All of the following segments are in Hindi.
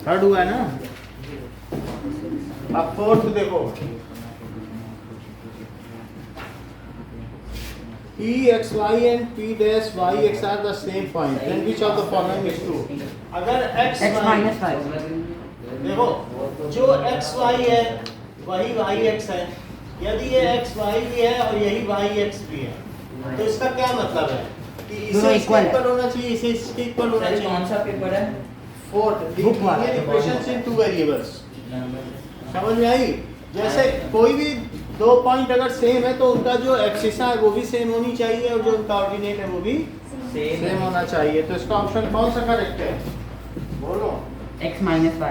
थर्ड हुआ है ना। अब फोर्थ देखो, P x y and P dash y x are the same point. Then which of the following is true? अगर x minus y देखो, जो x y है वही y x है। यदि ये x y भी है और यही y x भी है, तो इसका क्या मतलब है कि इसे इसके इक्वल होना चाहिए, इसे इसके इक्वल होना चाहिए। कौन सा पेपर है? फोर्थ, लीनियर इक्वेशंस इन टू वेरिएबल्स। समझ में आई? जैसे कोई भी दो पॉइंट अगर सेम है तो उनका जो एक्सिस है वो भी सेम होनी चाहिए और जो उनका ऑर्डिनेट है वो भी सेम होना चाहिए। तो इसका ऑप्शन कौन सा करेक्ट है? बोलो। x minus y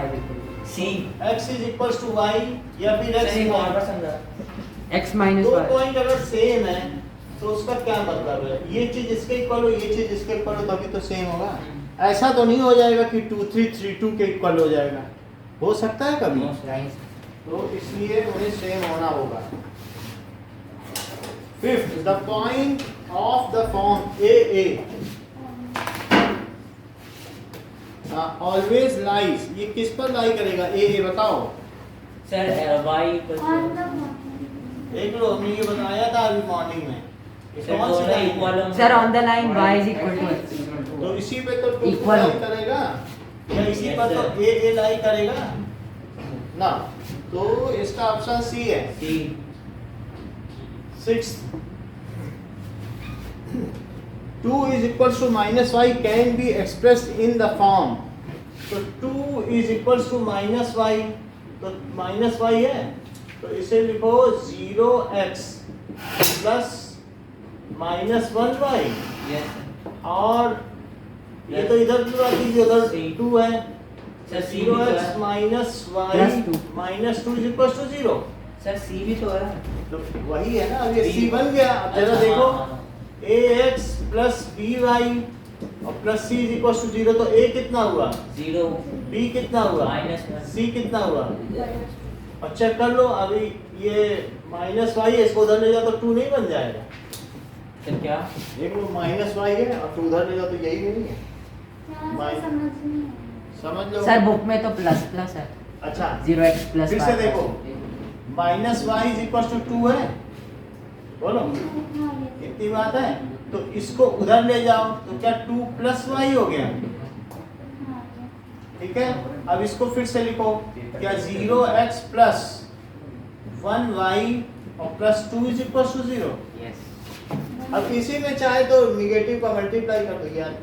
C. x is equals to y या फिर x सही बार समझा। x minus दो y पॉइंट अगर सेम है तो उसका क्या मतलब है? ये चीज इसके इक्वल हो, ये चीज इसके इक्वल हो, तभी तो सेम होगा। ऐसा तो नहीं हो जाएगा कि 2 3 3 2 के इक्वल हो जाएगा। हो सकता है कभी? तो इसलिए उन्हें सेम होना होगा। Fifth, the point of the form a always lies, ये किस पर लाई करेगा? ए बताओ सर y देख लो, हमने ये बताया था अभी मॉर्निंग में। सर दोनों इक्वल होंगे। Sir on the line y is equal to x तो इसी पे तो टू Equal लाई हो। करेगा या इसी पर तो ए लाई करेगा ना। तो इसका ऑप्शन सी है। सी। Sixth, 2 is equals to minus y can be expressed in the form. तो 2 is equals to minus y, तो minus y है, तो इसे लिखो 0x plus minus 1y। Yes और ये तो इधर पूरा कीजिए, उधर C। 2 है, sir C 0x minus y Plus 2। minus 2 is equals to 0। Sir सी भी तो है। तो वही है ना, अब ये B। c बन गया। अब जरा अच्छा, देखो, हाँ। ax plus by और plus c is equal to 0, तो a कितना हुआ, 0 b कितना हुआ, -1 c कितना हुआ। और चेक कर लो, अभी ये माइनस वाई है, इसको उधर ले जाओ तो 2 नहीं बन जाएगा। फिर क्या? देख लो, माइनस वाई है और 2 उधर ले जाओ तो यही नहीं है। समझ लो सर बुक में तो प्लस प्लस है। अच्छा 0x प्लस फिर से देखो, minus Y is equal to 2 है, बोलो इतनी बात है। तो इसको उधर ले जाओ तो क्या 2 प्लस वाई हो गया, ठीक है। अब इसको फिर से लिखो, क्या 0x प्लस 1y और plus 2 is equal to 0। Yes अब इसी में चाहे तो निगेटिव का मल्टीप्लाई कर दो यार,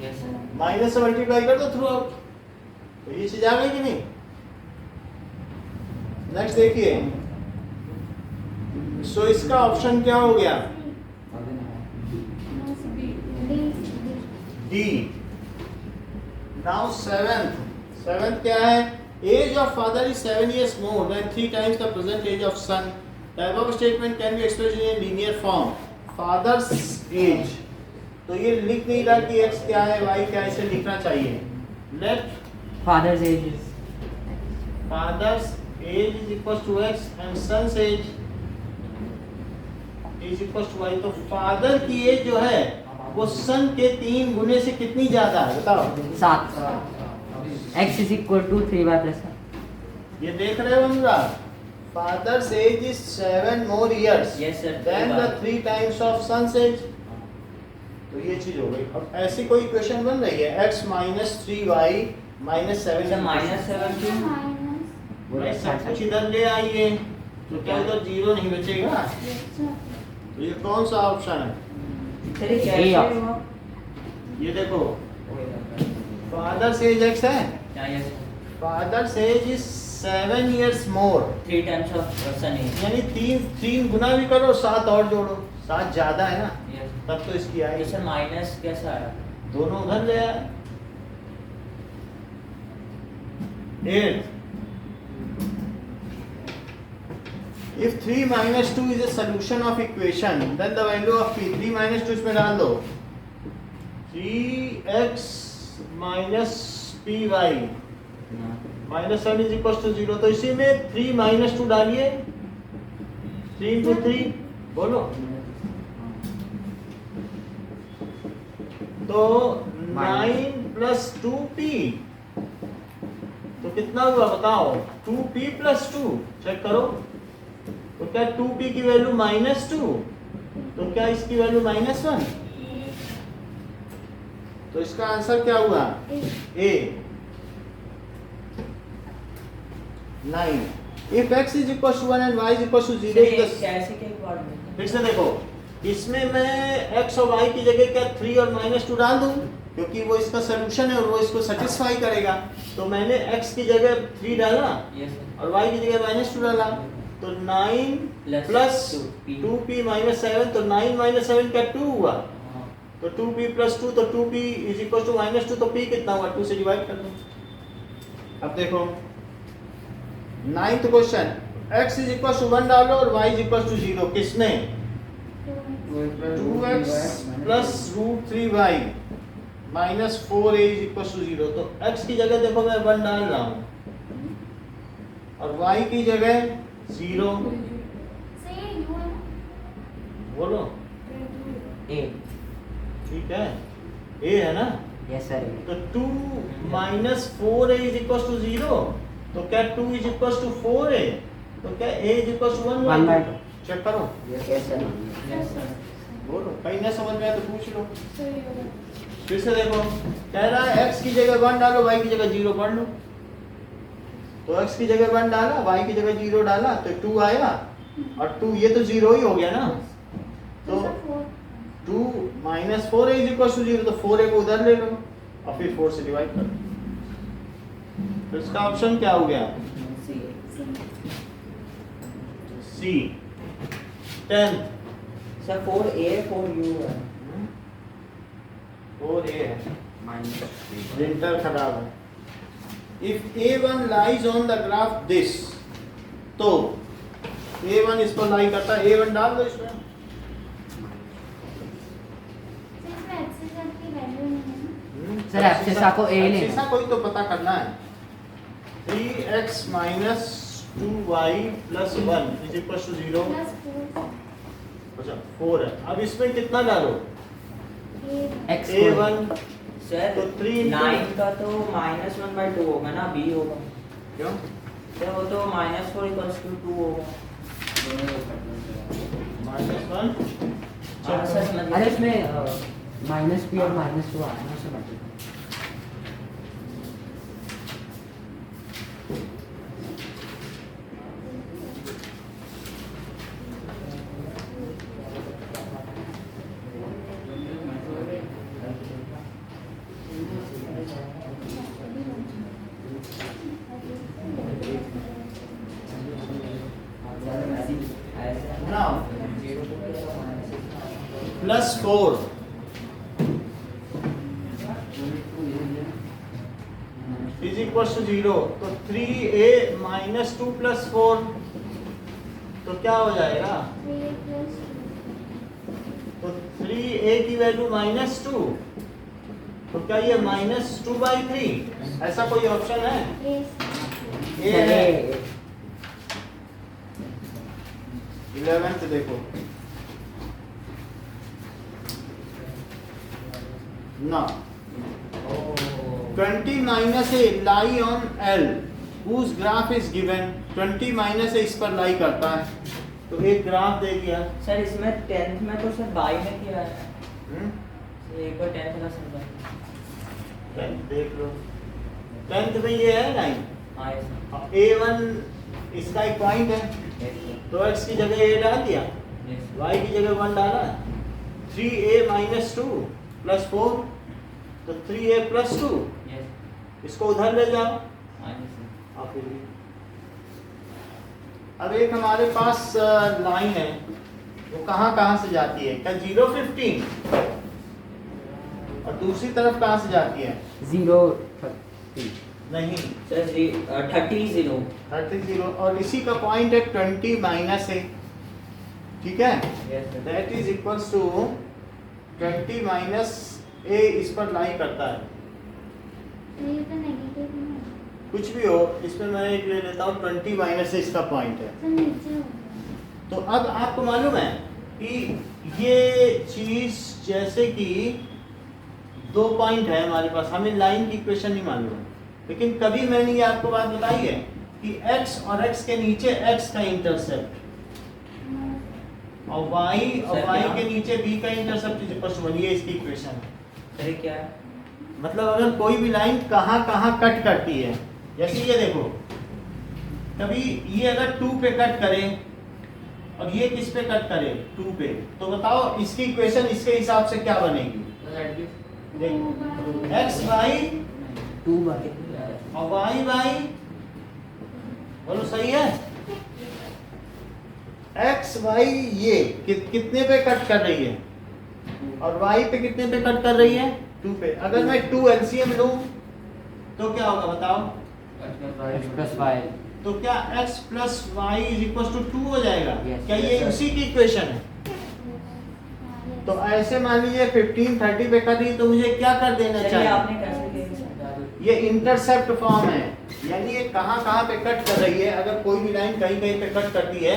यस माइनस से मल्टीप्लाई कर दो थ्रू आउट, तो ये चीज आ गई कि नहीं। नेक्स्ट देखिए, सो इसका ऑप्शन क्या हो गया, डी। नाउ सेवेंथ क्या है, age of father is 7 years more than 3 times the present age of son. The above statement can be expressed in a linear form. Father's age, तो ये लिख नहीं रहा कि x क्या है y क्या है, इसे लिखना चाहिए। Let fathers age is father's age is equal to x and son's age is equal to y। तो फादर की एज जो है वो सन के 3 गुने से कितनी ज्यादा है, बताओ। 7 x is equal to 3y plus 1। ये देख रहे हो Anurag, father's age is 7 more years Yes, sir. than the 3 times of son's age। तो ये चीज हो गई। अब ऐसी कोई इक्वेशन बन रही है, x minus 3y minus 7। Sir -7 क्यों? भाई सब कुछ इधर ले आइए, तो क्या उधर 0 नहीं बचेगा। तो ये कौन सा ऑप्शन है, सर ये A कैसे option। हुआ? ये देखो, फादर्स एज x है, क्या yes father's age is 7 years more, 3 times of son age. यानी 3 गुना भी करो, 7 और जोड़ो, 7 ज्यादा है ना, यस तब तो इसकी आएगी। सर माइनस कैसा आया? दोनों उधर ले आए। 8, if 3 minus 2 is a solution of equation, then the value of p, 3 minus 2 इसमें डाल दो, 3x minus py minus 7 is equals to 0। तो इसी में 3 minus 2 डालिए, 3 into 3 बोलो, तो 9 प्लस 2p, तो कितना हुआ बताओ? 2p प्लस 2, चेक करो। तो क्या 2p की वैल्यू -2, तो क्या इसकी वैल्यू -1? तो इसका आंसर क्या हुआ? A 9। If x is equal to 1 and y is equal to 0 is the कैसे के बारे में? फिर से देखो, इसमें मैं x और y की जगह क्या 3 और -2 डाल दूं, क्योंकि वो इसका सोल्यूशन है और वो इसको सेटिस्फाई करेगा। तो मैंने x की जगह 3 डाला Yes, sir. और y की जगह -2 डाला, तो 9 प्लस 2p -7, तो 9 - 7 क्या 2 हुआ, हाँ. तो 2p प्लस 2, तो 2p इज इक्वल टू -2, तो p कितना हुआ? 2 से डिवाइड कर दो। अब देखो 9th question, x is equal to 1 डालो और y इज इक्वल टू 0, किसमें? 2x plus √3y minus 4a is equal to 0। तो x की जगह देखो मैं 1 डाल रहा हूँ और y की जगह 0। बोलो A. ठीक है, a है ना? Yes sir. तो 2 minus 4a is equal to 0, तो क्या 2 इज इक्वल टू 4a, तो क्या a is equal to 1/2? Check करो। Yes sir. Yes, sir. बोलो, कहीं ना समझ में आए तो पूछ लो। फिर से देखो, कह रहा है x की जगह 1 डालो, y की जगह 0 पढ़ लो। तो x की जगह 1 डाला, y की जगह 0 डाला, तो 2 आया, और 2 ये तो 0 ही हो गया ना। तो 2 minus 4a is equal to 0, तो 4a को उधर ले लो और फिर 4 से डिवाइड कर दो। तो इसका ऑप्शन क्या हो गया? C. C 10th Sir, 4A 4U है. 4a है, -3. प्रिंटर खराब है। If A1 lies on the graph this, तो A1 इस पर लाई करता है, A1 डाल दो इसमें। सर एब्सिसा को A लेना। एब्सिसा कोई तो पता करना है। 3x minus 2y plus 1 is equal to 0। अच्छा 4 है। अब इसमें कितना डालो? X A1 Sir, तो 3 9 का तो -1/2 होगा ना, B होगा। क्यों? सर वो तो -4 = 2 होगा। -1 हाँ, सर समझ गया। अरे इसमें -p और -2 आया ना समझ लो। Now plus 4 is equal to 0, तो 3a minus 2 plus 4, तो क्या हो जाएगा? तो 3a की वैल्यू -2, तो क्या ये -2/3? ऐसा कोई ऑप्शन है? A है। 11th देखो ना, 20 minus a lie on L whose graph is given। 20 minus a इस पर लाई करता है, तो एक ग्राफ दे दिया। सर इसमें 10th में तो सर बाई में किया है। हम्म? एक बार 10th का समझा। 10th देख लो, 10th में ये है लाइन, हाँ yes, sir. A1 इसका एक पॉइंट है, Yes, sir. तो x की जगह a डाल दिया, Yes, sir. y की जगह 1 डाला, 3a minus 2 plus 4, तो 3a plus 2, Yes. इसको उधर ले जाओ। हाँ yes, sir. आप फिर भी। अब एक हमारे पास लाइन है, वो कहाँ से जाती है? क्या 0 15, और दूसरी तरफ कहाँ से जाती है? 0 30। नहीं, सर 30 30, और इसी का पॉइंट है 20 माइनस a, ठीक है? Yes, sir. That is equals to 20 minus a इस पर लाई करता है। कुछ भी हो, इसमें मैं एक ले लेता हूँ 20 माइनस a इसका पॉइंट है। तो अब आपको मालूम है कि ये चीज जैसे कि 2 पॉइंट है हमारे पास, हमें लाइन की इक्वेशन नहीं मालूम है, लेकिन कभी मैंने ये आपको बात बताई है कि x और x के नीचे x का इंटरसेप्ट और y के नीचे b का इंटरसेप्ट इज इक्वल टू 1, ये इसकी इक्वेशन है। सर ये क्या है? मतलब अगर कोई भी लाइन कहाँ कहाँ कट करती है, जैसे ये देखो, कभी ये अगर 2 पे कट करे और ये किस पे कट करे 2 पे, तो बताओ इसकी इक्वेशन इसके हिसाब से क्या बनेगी? देखो x बाई 2 बाई और y बाई, बोलो सही है, x बाई ये कितने पे कट कर रही है और y पे कितने पे कट कर रही है? 2 पे। अगर मैं 2 LCM लूं तो क्या होगा बताओ? x plus y। तो क्या x plus y is equal to 2 हो जाएगा? Yes, क्या yes, ये sir. उसी की इक्वेशन है? तो ऐसे मान लीजिए 15 30 पे कर रही, तो मुझे क्या कर देना सर ये चाहिए? आपने कैसे किया? ये इंटरसेप्ट फॉर्म है, यानी ये कहाँ पे कट कर रही है। अगर कोई भी लाइन कहीं कहीं पे कट करती है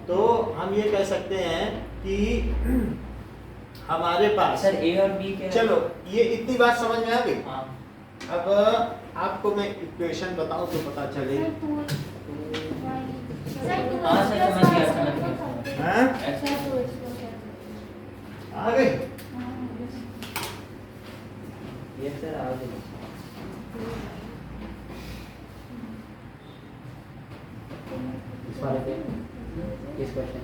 तो हम ये कह सकते हैं कि हमारे पास, सर ए और बी के, चलो ये इतनी बात समझ में आ गई। हाँ अब आपको मैं इक्वेशन बताऊं तो पता चले। हाँ सर समझ गया। हाँ? आ गई? ये सर आ गया। इस वाले पे इस क्वेश्चन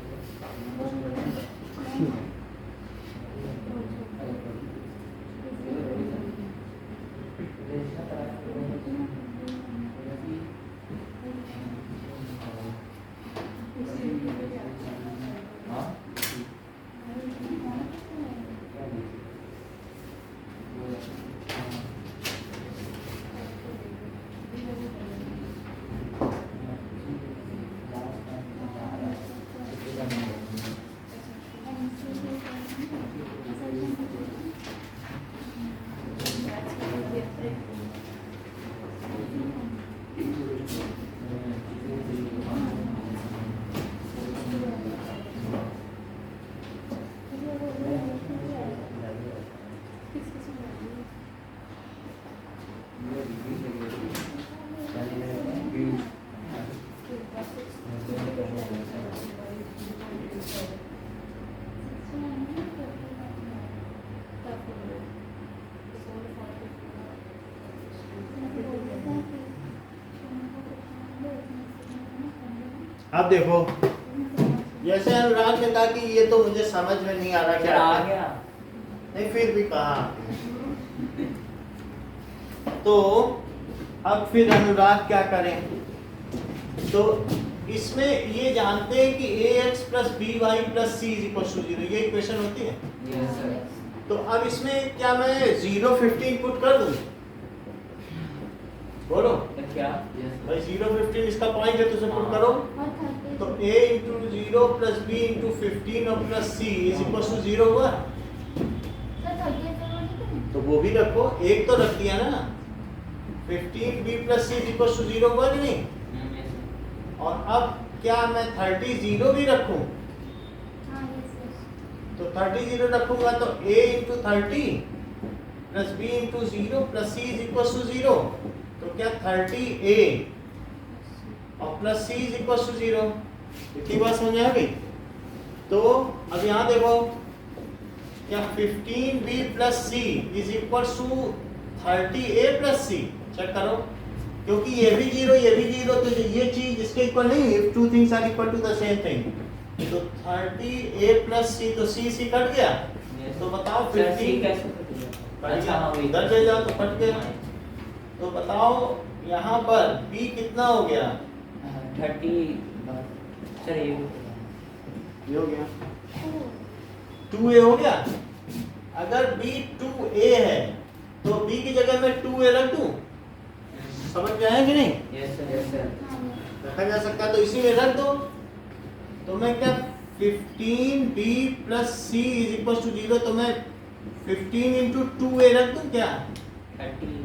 अब देखो, जैसे अनुराग ने कहा कि ये तो मुझे समझ में नहीं आ रहा सर क्या आ है। गया। नहीं फिर भी कहा। तो अब फिर अनुराग क्या करें? तो इसमें ये जानते हैं कि ax plus b y plus c is equal to 0, ये इक्वेशन होती है। Yes sir. तो अब इसमें क्या मैं 0 15 पुट कर दूं? बोलो क्या? भाई 0 15 इसका पॉइंट है, तो उसे पुट करो। तो a into 0 plus b into 15 और plus c is equal to 0 हुआ। तो वो भी रखो, एक तो रख दिया ना, 15 b plus c is equal to 0 हुआ कि नहीं? और अब क्या मैं 30 0 भी रखूं? तो 30 0 रखूंगा तो a into 30 plus b into 0 plus c is equal to 0। तो क्या 30a और plus c is equal to 0। इतनी बात समझ आ गई? तो अब यहाँ देखो, क्या 15b plus c is equal to 30a plus c, check करो, क्योंकि ये भी 0 ये भी 0, तो ये चीज इसके इक्वल नहीं है। If two things are equal to the same thing, तो 30a प्लस c, तो c कट गया। तो बताओ 15 कैसे? अच्छा हाँ वही। इधर ले जाओ तो कट गया। तो बताओ यहाँ पर b कितना हो गया? 30 सर ये हो गया 2a हो गया। अगर b 2a है तो b की जगह मैं 2a रख दूं, समझ में आया कि नहीं? Yes sir. रखा जा सकता है, तो इसी में रख दो। तो मैं क्या 15b plus c is equal to 0, तो मैं 15 इंटू 2a रख दूं क्या? 30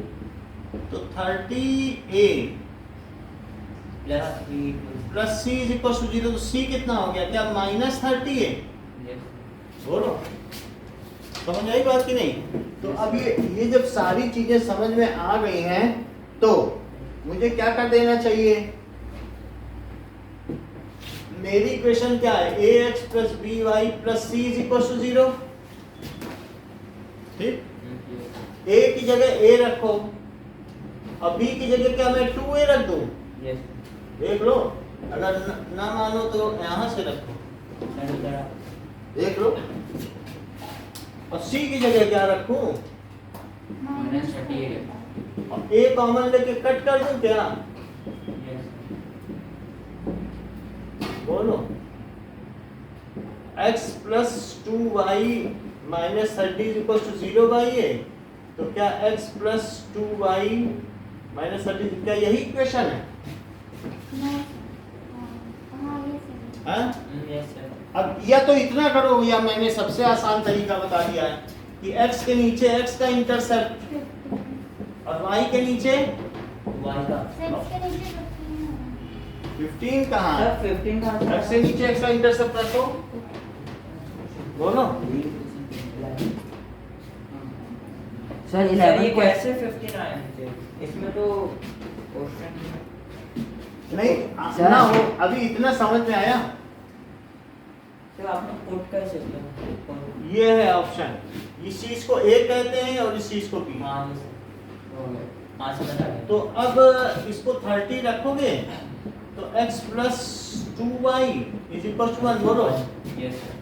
तो 30a plus 3 plus c is equal to 0, तो c कितना हो गया? क्या माइनस 30 है? यस बोलो समझ आई बात कि नहीं? तो अब ये जब सारी चीजें समझ में आ गई हैं तो मुझे क्या कर देना चाहिए? मेरी इक्वेशन क्या है? ax plus by plus c is equal to 0। ठीक, a की जगह a रखो और b की जगह क्या मैं 2a रख दूं? यस देख लो, अगर ना मानो तो यहां से रखो, देख लो। और c की जगह क्या रखूं? -38 और a कॉमन लेके कट कर दूं क्या? यस बोलो। x plus 2y minus 30 is equal to 0 by a, तो क्या x plus 2y minus 30 क्या यही इक्वेशन है? हाँ? Yes sir. अब या तो इतना करो, या मैंने सबसे आसान तरीका बता दिया है कि x के नीचे x का इंटरसेप्ट और y के नीचे वाई का 15 कहाँ है? सर 15 का x के नीचे x का इंटरसेप्ट रखो, बोलो। सर ये 11 कैसे 15 आए थे? इसमें तो क्वेश्चन नहीं सर। ना हो, अभी इतना समझ में आया? सर आपने पुट कैसे किया? ये है ऑप्शन, इस चीज को a कहते हैं और इस चीज को b। हाँ हाँ समझ आ गया। तो अब इसको 30 रखोगे तो x plus 2y is equal to 1, बोलो। Yes sir.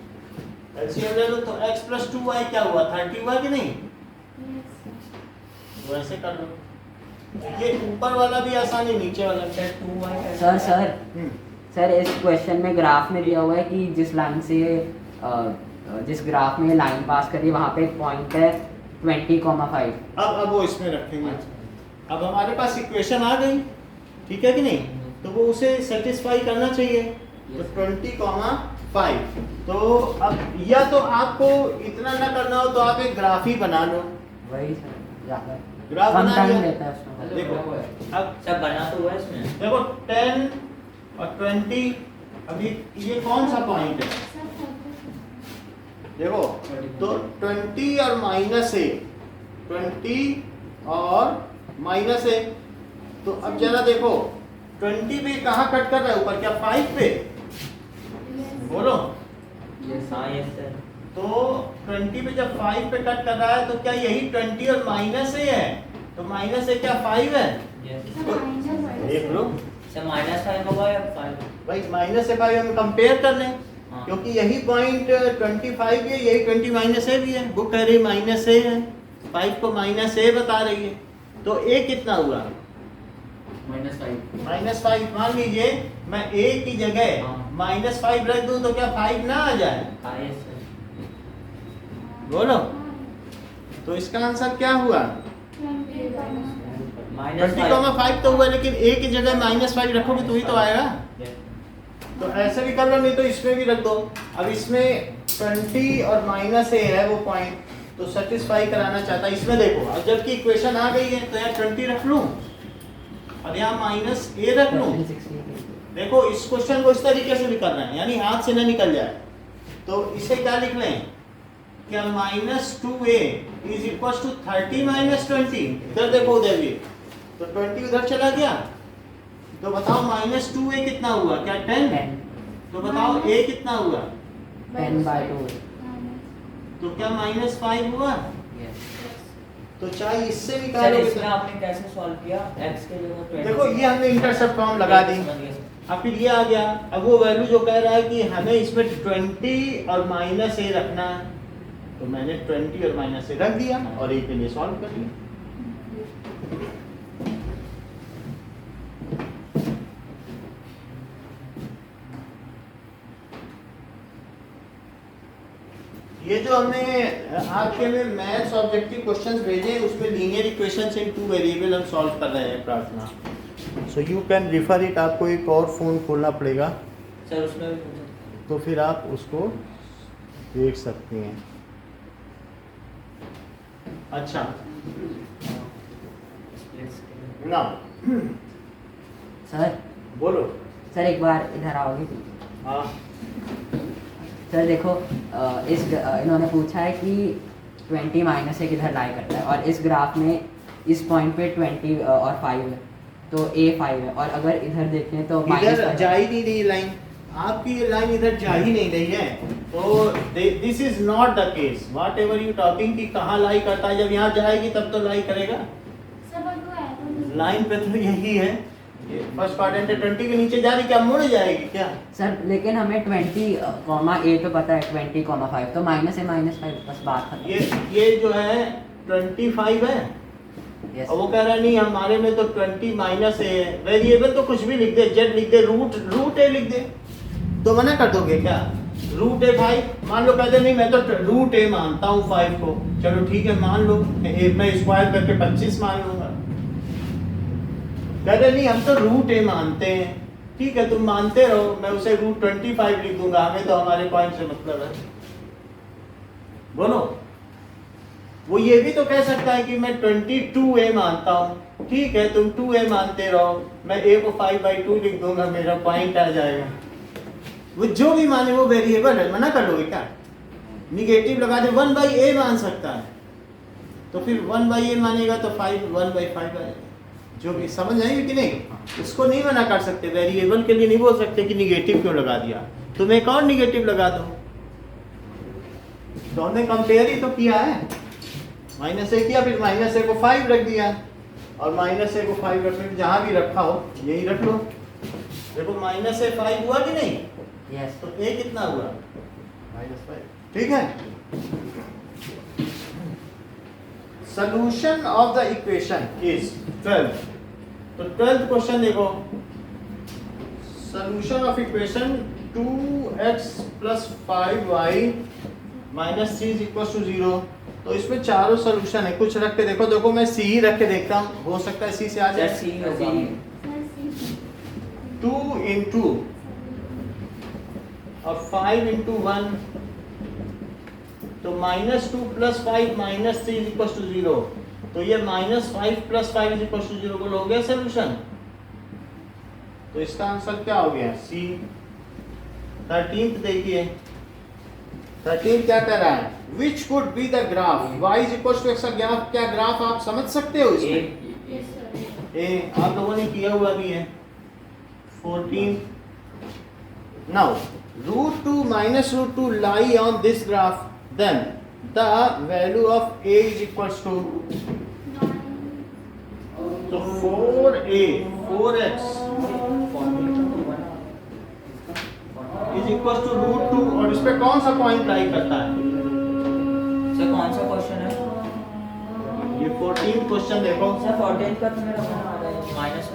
एलसीएम ले लो तो x plus 2y क्या हुआ? 30 हुआ कि नहीं? तो ऐसे कर लो, ये ऊपर वाला भी आसान है, नीचे वाला भी। सर 2y कैसे? सर सर इस क्वेश्चन में ग्राफ में दिया हुआ है कि जिस लाइन से जिस ग्राफ में लाइन पास करी वहाँ पे एक पॉइंट है 20,5। अब वो इसमें रखेंगे। अब हमारे पास इक्वेशन आ गई, ठीक है कि नहीं? तो वो उसे सेटिस्फाई करना चाहिए। तो 20,5। तो अब या तो आपको इतना ना करना हो तो आप एक ग्राफ ही बना लो। वही सर ज़्यादा ग्राफ कम बना टाइम लिया। लेता है उसमें। देखो अब सर बना तो हुआ है इसमें। देखो 10 और 20, अभी ये कौन सा पॉइंट है? देखो तो 20 और -1, 20 और -1। तो अब जरा देखो 20 पे कहाँ कट कर रहा है? ऊपर क्या 5 पे? बोलो। यस हाँ यस सर। तो 20 पे जब 5 पे कट कर रहा है तो क्या यही 20 और -a है? तो -a क्या 5 है? यस देख लो सर -5 होगा या 5? भाई, -5 हम कंपेयर कर लें, हाँ। क्योंकि यही पॉइंट 25 भी है, यही 20 -a भी है। वो कह रही -a है, 5 को -a बता रही है। तो a कितना हुआ? -5 -5। मान लीजिए मैं a की जगह हाँ। -5 रख दूं तो क्या 5 ना आ जाए? हाँ यस सर। बोलो। तो इसका आंसर क्या हुआ? -5 तो हुआ, लेकिन a की जगह -5 रखोगे तो ही तो आएगा। तो ऐसे भी कर लो, नहीं तो इसमें भी रख दो। अब इसमें 20 और -a है वो पॉइंट, तो सेटिस्फाई कराना चाहता है। इसमें देखो, अब जबकि इक्वेशन आ गई है तो यार 20 रख लूं और यहाँ -a रख लूं। देखो इस क्वेश्चन को इस तरीके से भी करना है, यानी हाथ से ना निकल जाए। तो इसे क्या लिख लें? क्या -2a is equals to 30 - 20। इधर देखो, उधर भी तो 20 उधर चला गया। तो बताओ -2a कितना हुआ? क्या 10? तो बताओ a कितना हुआ? 10/2। तो क्या -5 हुआ? तो चाहे इससे सर निकालोगे इसमें तो आपने कैसे सॉल्व किया? x के जगह 20। देखो ये हमने इंटरसेप्ट फॉर्म लगा दी। समझ गया सर। अब फिर ये आ गया। अब वो वैल्यू जो कह रहा है कि हमें इसमें 20 और -a रखना है, तो मैंने 20 और -a रख दिया और a के लिए सॉल्व कर लिया। ये जो हमने आपके में मैथ्स ऑब्जेक्टिव क्वेश्चंस भेजे हैं, उसमें लीनियर इक्वेशंस इन 2 वेरिएबल हम सॉल्व कर रहे हैं प्रार्थना। So you can refer it. आपको एक और फ़ोन खोलना पड़ेगा, सर उसमें भी पूछा। तो फिर आप उसको देख सकते हैं। अच्छा ना सर बोलो। सर एक बार इधर आओगे? हाँ सर देखो इन्होंने पूछा है कि 20 माइनस 1 इधर लाई करता है, और इस ग्राफ में इस पॉइंट पे 20 और 5 है, तो A 5 है, और अगर इधर देखें तो इधर जा ही नहीं रही लाइन, आपकी ये लाइन इधर जा ही नहीं रही है, तो this is not the case what ever you talking कि कहाँ लाई करता है, जब यहाँ जाएगी तब तो लाई करेगा। लाइन पे तो यही है, ये फर्स्ट क्वाड्रेंट है, 20 के नीचे जा रही, क्या मुड़ जाएगी क्या? सर लेकिन हमें 20 कॉमा A तो पता है, 20 कॉमा 5 तो माइनस A माइनस 5, बस बात खत्म। ये जो है 25 है, Yes. और वो कह रहा है नहीं हमारे में तो 20 माइनस A है। वेरिएबल तो कुछ भी लिख दे, जेड लिख दे, रूट A लिख दे, तो मना कर दोगे क्या? रूट A 5 मान लो, कहते नहीं मैं तो रूट A मानता हूँ 5 को, चलो ठीक है मान लो, मैं स्क्वायर करके 25 मान लूंगा। कहते नहीं हम तो रूट A मानते हैं, ठीक है तुम मानते रहो, मैं उसे रूट 25 लिख दूंगा, हमें तो हमारे पॉइंट से मतलब है। बोलो, वो ये भी तो कह सकता है कि मैं 22A मानता हूँ, ठीक है तुम 2A मानते रहो, मैं A को 5/2 लिख दूंगा, मेरा पॉइंट आ जाएगा। वो जो भी माने वो वेरिएबल है, मना कर लोगे क्या? निगेटिव लगा दे, 1/A मान सकता है, तो फिर 1/A मानेगा तो 1/5 आएगा। जो भी समझ आएगी कि नहीं, इसको नहीं मना कर सकते, वेरिएबल के लिए नहीं बोल सकते कि निगेटिव क्यों लगा दिया, तुम एक और निगेटिव लगा दो, तो हमने कंपेयर ही तो किया है, -A किया, फिर -A को 5 रख दिया, और -A को 5 रखने में जहां भी रखा हो यही रख लो। देखो -A 5 हुआ कि नहीं? Yes. तो A कितना हुआ? -5, ठीक है। Solution of the equation is 12। तो 12th क्वेश्चन देखो, solution of equation 2x + 5y - 3 = 0। तो इसमें चारों सॉल्यूशन है, कुछ रख के देखो, देखो मैं C ही रख के देखता हूँ, हो सकता है C से आ जाए। C होगा। 2 × और 5 × 1, तो -2 + 5 - 3 = 0। तो ये -5 + 5 = 0 बोलो, हो गया सॉल्यूशन। तो इसका आंसर क्या हो गया? C। 13th देखिए, 13 क्या कह रहा है? Which could be the graph y = x का ग्राफ, क्या ग्राफ आप समझ सकते हो इसमें? ए आप लोगों ने किया हुआ भी है। 14 now √2 - √2 lie on this graph, then the value of a is equals to, so 4x is equals to √2, और इस पे कौन सा पॉइंट लाई करता है? सर कौन सा क्वेश्चन है? ये 14th क्वेश्चन देखो। सर 14 का तो मेरा फोन आ रहा है -1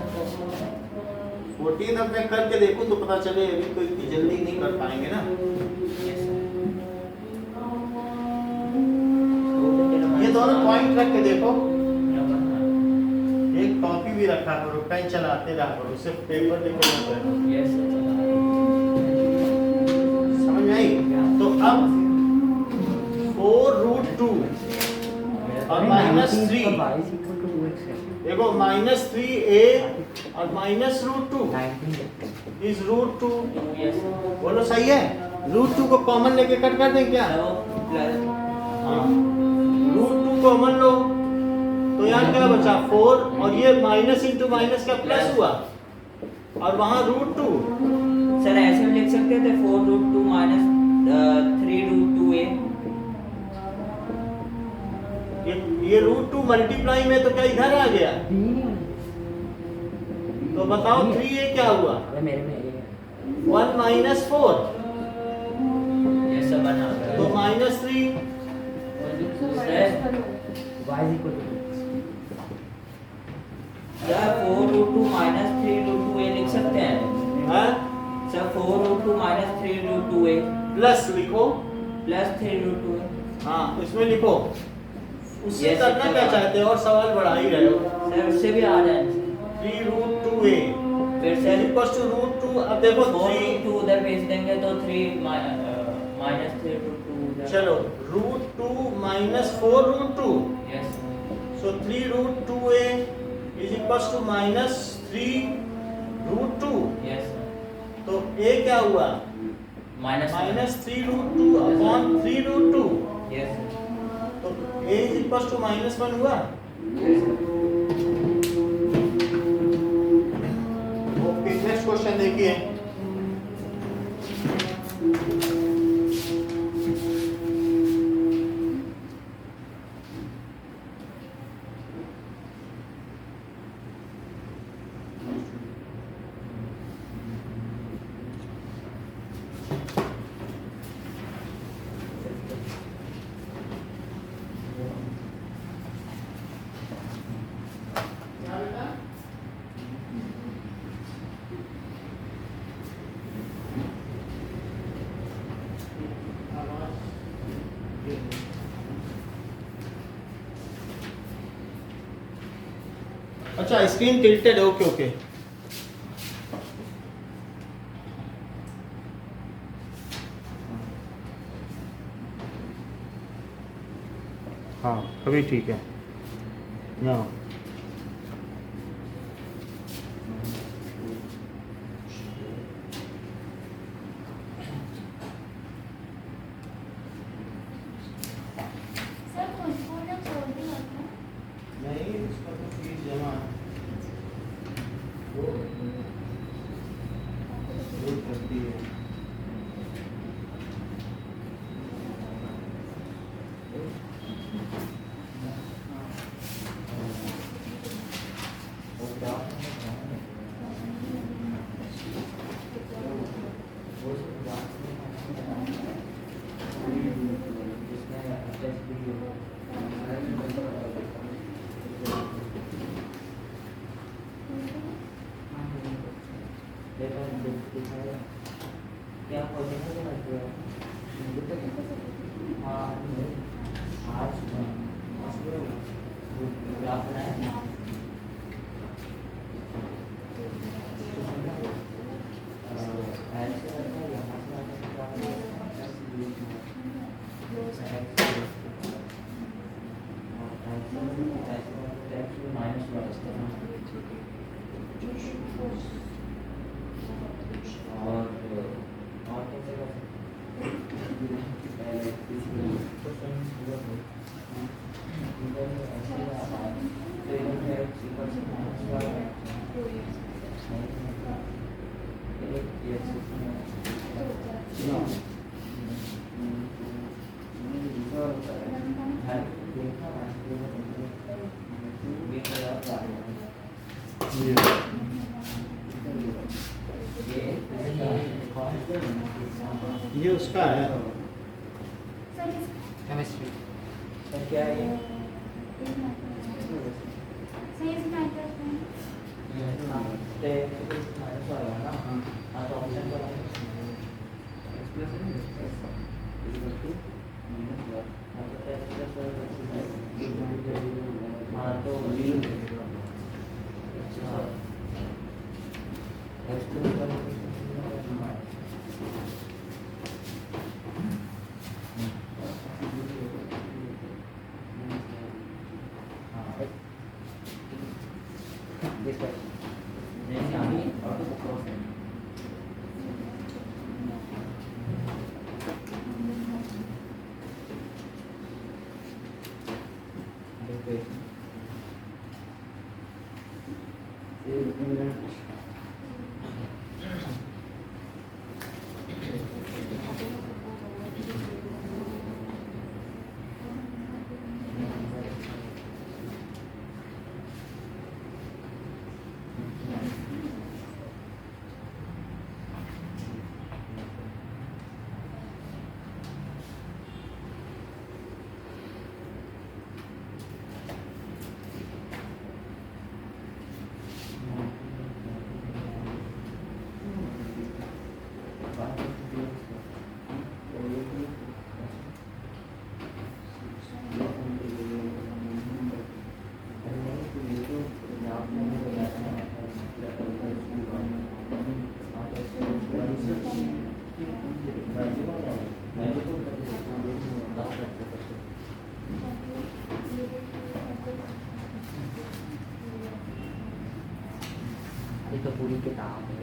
14 अब मैं करके देखूं तो पता चले, अभी तो इतनी जल्दी नहीं कर पाएंगे ना। ये दोनों पॉइंट रख के देखो, एक कॉपी भी रखा करो, पेन चलाते रहा करो, सिर्फ पेपर लिखो मत करो। समझ में आई? तो अब 4√2 और -3, देखो -3a और -√2 इज √2, बोलो सही है? √2 को कॉमन लेके कट कर दें क्या? हाँ, √2 कॉमन लो, तो यहाँ क्या बचा? 4, और ये माइनस इंटू माइनस का प्लस हुआ, और वहाँ √2। सर ऐसे भी लिख सकते थे 4√2 - 3√2a। ये √2 मल्टीप्लाई में तो क्या इधर आ गया? तो बताओ 3a क्या हुआ? मेरे में ये 1 - 4, ये सब बना हुआ तो है। -3। सर y = सर 4√2 - 3√2a लिख सकते हैं। हाँ, सर 4√2 - 3√2a प्लस लिखो, + 3√2a। हाँ इसमें लिखो, उससे Yes, करना sir. क्या चाहते हो, और सवाल बढ़ा ही रहे हो। सर उससे भी आ जाए। 3√2a फिर सर √2, अब देखो 3, 4√2 उधर भेज देंगे तो 3 -3√2 उधर। चलो √2 - 4√2, yes so 3√2a is equals to -3√2, yes तो a क्या हुआ? -3 -3√2 upon 3√2, यस तो a इज इक्वल टू -1 हुआ। ओके नेक्स्ट क्वेश्चन देखिए। अच्छा स्क्रीन टिल्टेड, ओके ओके। हाँ अभी ठीक है। यहाँ सर मुझको ना छोड़ दिया था। नहीं उसका तो फीस जमा है वो करती है। क्या ये उसका है। सर केमिस्ट्री क्या है सही इस मैटर में ये तो पूरी किताब है।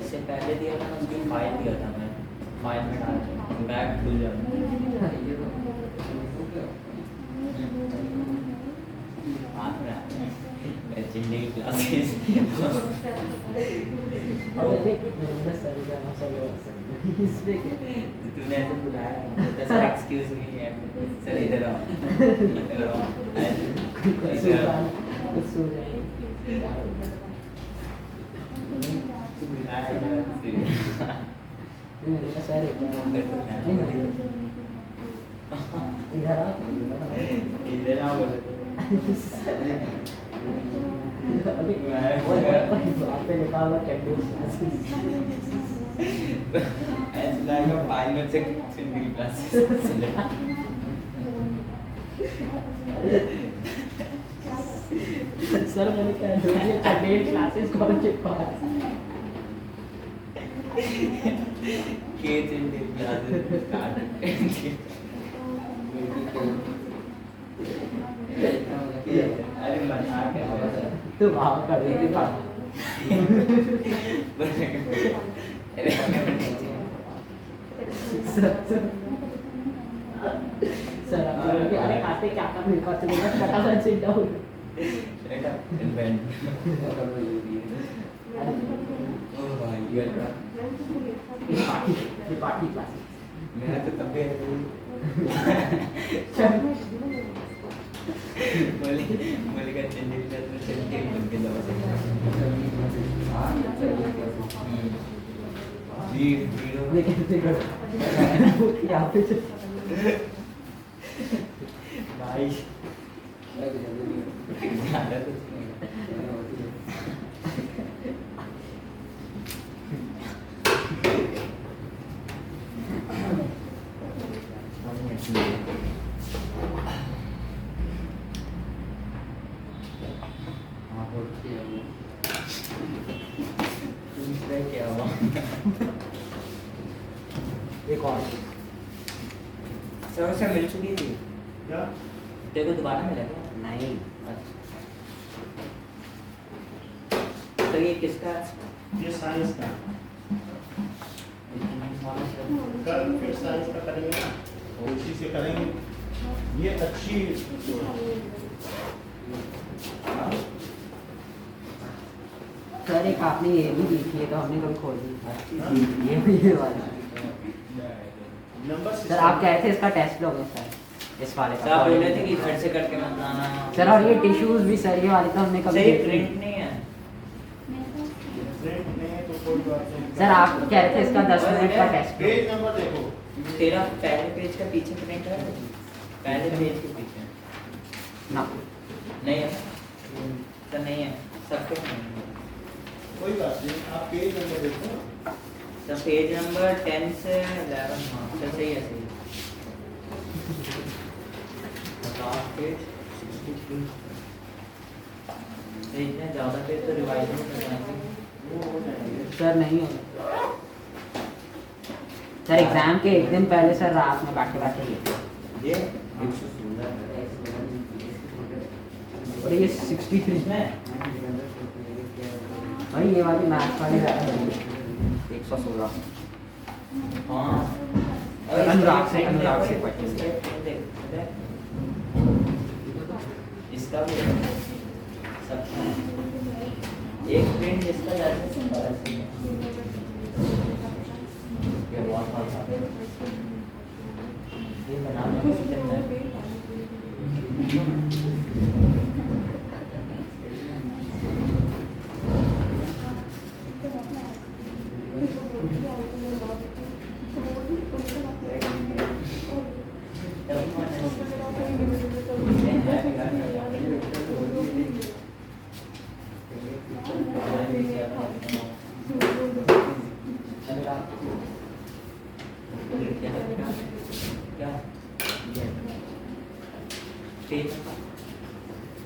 इससे पहले दिया था ना, उसकी फाइल दिया था मैं। फाइल में डाल बैक खुल जाए ये तो हाथ में आते हैं चिंडी की क्लासेस इसमें तूने ऐसे बुलाया तो सर एक्सक्यूज मी सर इधर आओ इधर आओ इधर आओ सो जाए बुलाया इधर सर इधर आ इधर आओ बोले अभी पे निकाल ऐसे लाएगा फाइल में से चिंडी की क्लासेस सर मैंने क्या ये कंटेंट क्लासेस कौन के पास के चिंडी की क्लासेस स्टार्ट अरे मजाक है तो वहाँ खड़े थे सर अरे खाते क्या कर मेरे पास चलेगा फटाफट सिट डाउन पार्टी क्लास मेरा तो तब भी बोले का चिंडी क्लास में चिंडी बन के जाओ जी जीरो यहाँ पे भाई ज़्यादा कुछ नहीं क्या हुआ एक और सर से मिल चुकी थी क्या तेरे को दोबारा मिला क्या नहीं तो ये किसका ये साइंस का कल फिर साइंस का करेंगे ना और उसी से करेंगे ये अच्छी सर एक आपने ये भी देखी है तो हमने कभी खोल दी ये वाला नंबर सर आप कह रहे थे इसका टेस्ट लोगे सर इस वाले सर आप बोल रहे थे कि फिर से करके बताना सर और ये टिश्यूज भी सर ये वाले तो हमने कभी सही देखे प्रिंट नहीं। नहीं है प्रिंट नहीं है तो कोई बात नहीं सर आप कह रहे थे इसका 10 मिनट का टेस्ट लो। पेज नंबर देखो तेरा पहले पेज का पीछे प्रिंट है पहले पेज के पीछे ना नहीं है सर नहीं है सबके नहीं है कोई बात नहीं आप पेज नंबर देखो सर पेज नंबर 10 से 11 हाँ सर सही है सही है लास्ट पेज 63 सही है ज़्यादा पेज तो रिवाइज नहीं करवाएंगे वो हो जाएंगे सर नहीं होगा सर एग्जाम के एक दिन पहले सर रात में बैठे बैठे लिखे ये 116 और ये 63 है भाई ये वाली मैथ्स वाली ज़्यादा है 116 हाँ अनुराग से पढ़ते इसका भी है। सब एक प्रिंट जिसका जाता है ये बहुत अच्छा है ये बनाना कितना है पेज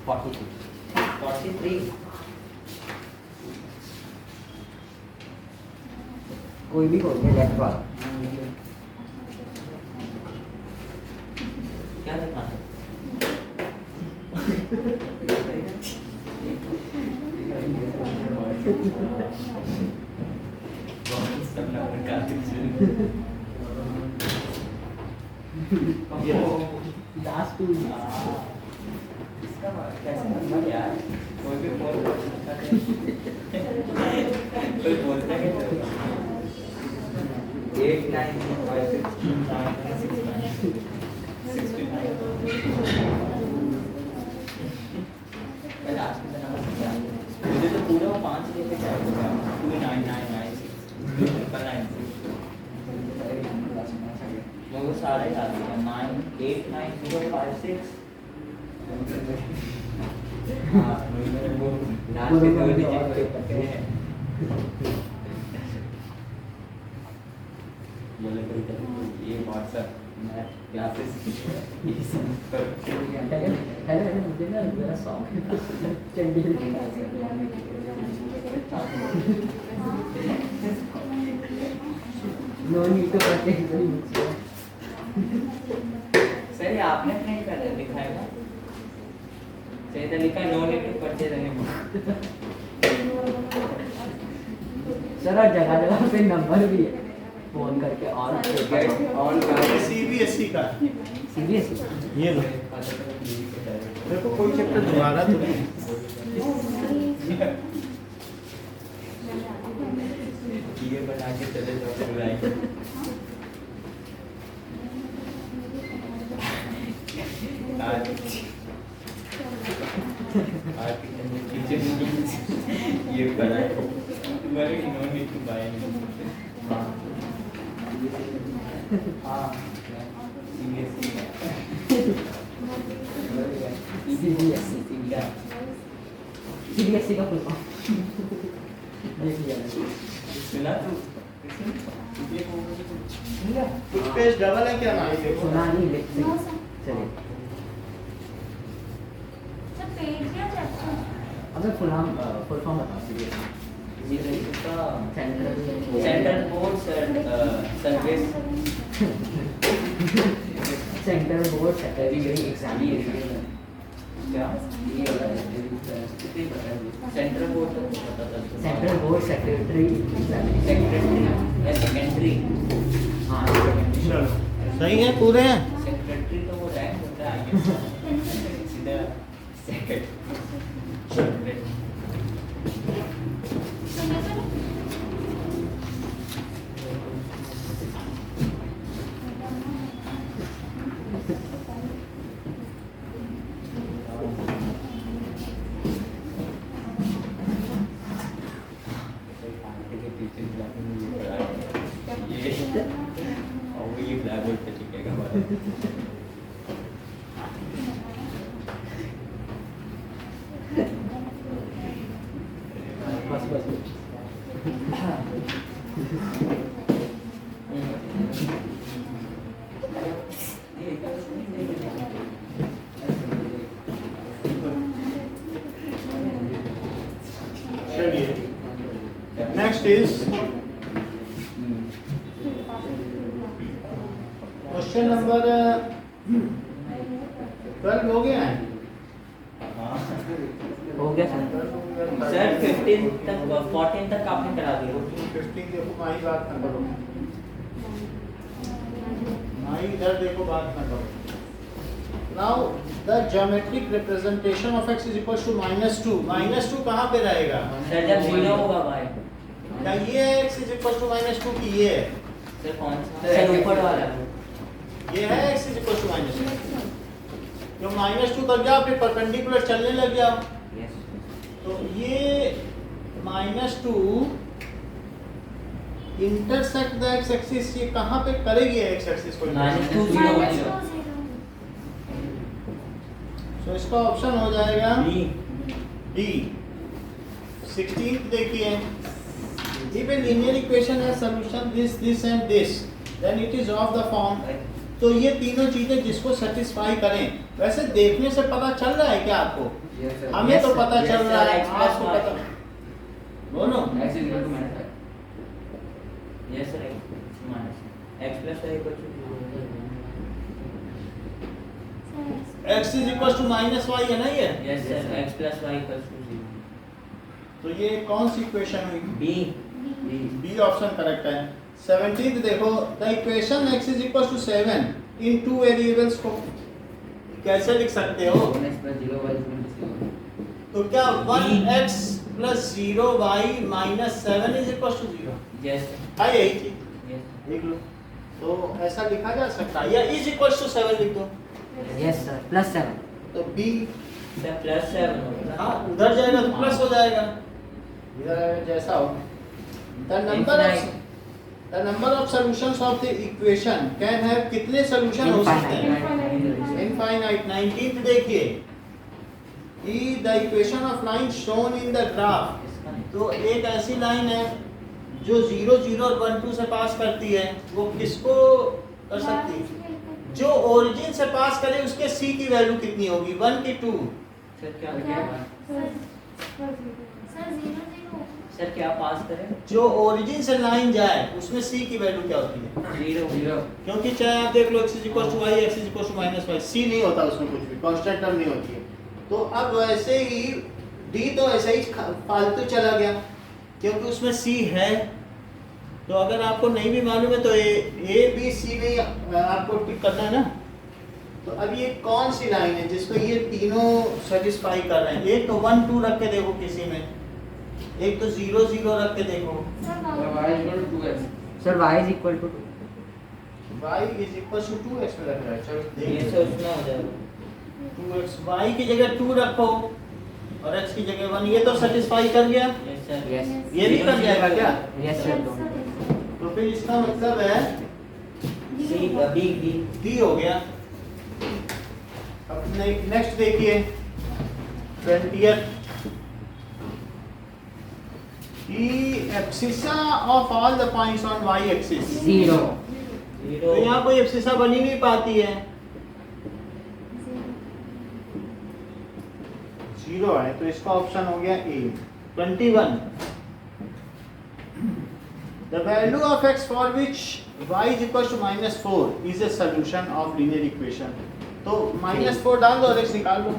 43 कोई भी खोल के लेफ्ट वाला क्या दिखाना है बहुत सब नंबर का लास्ट 2 इसका कैसे नंबर यार कोई भी फोन कर सकता है कोई बोलता है 8 9 5 6 9 लास्ट में नंबर क्या मुझे तो पूरा 5 लेके चाहिए 2 9 9 9 6 ट्रिपल 9 वो सारे याद है 9 8 9 0 5 6 हाँ वो लास्ट के 2 डिजिट पे पकड़े हैं बोले कोई ये व्हाट्सएप मैं क्लासेस ये सब अरे मुझे ना मेरा song no need to purchase sir ये आपने नहीं कर लिखा है ना सही तो लिखा है no need to purchase anymore sir और जगह जगह पे नंबर भी है फोन करके और ऑन ये CBSE का है। सीरियसली ये लो देखो कोई चैप्टर दोबारा तो नहीं ये बना के चले जाओ बुलाए आज टीचर ये बना तुम्हारे नो नीड टू बाय हाँ सीरियसली का फुल फॉर्म देख लिया सुना तू कुछ पेज डबल है क्या ना देखो सुना नहीं लिख नो सर चलिए सर पेज या चैप्टर अबे फुल फॉर्म बताओ सीरियसली इसका central central board service central board secretary examination क्या ये वाला है सेंट्रल बोर्ड तो पता था central board secretary examination secretary या सेकेंडरी हाँ सेकेंडरी चलो सही है पूरे हैं सेक्रेटरी तो वो रैंक होता है आगे सीधा सेक्रेटरी सुनिए सर बस बस चलिए नेक्स्ट इज क्वेश्चन नंबर 12 हो गया है हो गया सर सर 15 तक 14 तक आपने करा दिया 15 देखो माई बात ना करो माई इधर देखो बात ना करो now the geometric representation of x is equal to -2 -2 कहाँ पे रहेगा सर जब 0 होगा भाई क्या ये है x इज इक्वल टू -2 की ये है सर कौन सा सर ऊपर वाला ये है x इज इक्वल टू -2 जो -2 तक जाओ फिर परपेंडिकुलर चलने लग जाओ यस तो ये -2 इंटरसेक्ट द x एक्सिस ये कहाँ पे करेगी x एक्सिस को -2 -2 0 तो इसका ऑप्शन हो जाएगा बी D 16th देखिए if a linear equation has solution this and this then it is of the form तो ये तीनों चीजें जिसको सेटिस्फाई करें वैसे देखने से पता चल रहा है क्या आपको हमें Yes, तो sir. पता Yes, चल sir. रहा है X plus आपको Y. पता दोनों x is equal to -5 yes sir minus x plus y equal to x is equal to -y है ना ये yes sir x plus y equals to 0 तो ये कौन सी इक्वेशन हुई b बी ऑप्शन करेक्ट है 17th देखो the equation x is equal to 7 in two variables को कैसे लिख सकते हो? 1x plus 0y is equal to 0. तो क्या 1x plus 0y minus 7 is equal to 0 Yes. है यही चीज? Yes. लिख लो। तो ऐसा लिखा जा सकता है या is equal to 7 लिख दो। Yes sir. Plus 7. तो b Sir, plus 7 होगा। हाँ उधर जाएगा तो प्लस हो जाएगा, इधर आएगा जैसा हो। The number of solutions of the equation can have कितने solution हो सकते हैं? Infinite. 19th देखिए, the equation of line shown in the graph. तो एक ऐसी लाइन है जो 0 0 और 1 2 से पास करती है, वो किसको कर सकती है? जो ओरिजिन से पास करे उसके c की वैल्यू कितनी होगी? 1 की 2? सर क्या सर क्या पास करें? जो ओरिजिन से लाइन जाए उसमें c की वैल्यू क्या होती है? 0 क्योंकि चाहे आप देख लो x y, x y c नहीं होता उसमें, कुछ भी कांस्टेंट टर्म नहीं होती है। तो अब वैसे ही d तो ऐसे ही फालतू चला गया क्योंकि उसमें c है। तो अगर आपको नहीं भी मालूम है तो a b c में आपको टिक करना है ना। तो अब ये कौन सी लाइन है जिसको ये तीनों सेटिस्फाई कर रहे हैं? एक तो 1 2 रख के देखो किसी में, एक तो 0 0 रख के देखो। Sir, y is equal to 2. y is equal to 2x में रख रहा है। चलो ये देखिए, से उसमें हो जाएगा। 2x y की जगह 2 रखो और x की जगह 1, ये तो सेटिस्फाई कर गया। Yes sir. Yes. ये भी कर जाएगा क्या? Yes sir. तो फिर इसका मतलब है C B d हो गया। अब नेक्स्ट देखिए 20th, the abscissa of all the points on y axis। 0. तो यहाँ कोई abscissa बनी नहीं पाती है, 0 है, तो इसका ऑप्शन हो गया A। 21, the value of x for which y is equal to -4 is a solution of linear equation। तो -4 डाल दो और x निकाल लो।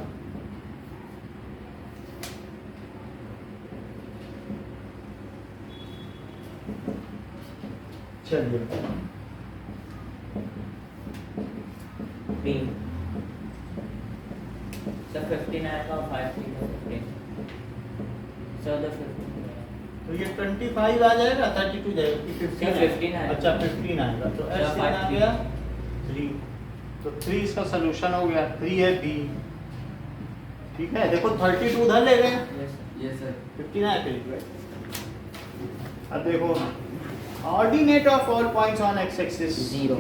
चलिए B सर 15 आएगा और 5 15 सर द 15 तो ये 25 आ जाएगा, 32 जाएगा कि 15 क्या 15 आएगा? अच्छा 15 आएगा, तो अच्छा, x कितना आ 5 गया 3। तो 3 इसका सोल्यूशन हो गया, 3 है B। ठीक है, देखो 32 उधर ले गए, Yes sir. 15 आया फिर। अब देखो ordinate of all points on x axis 0.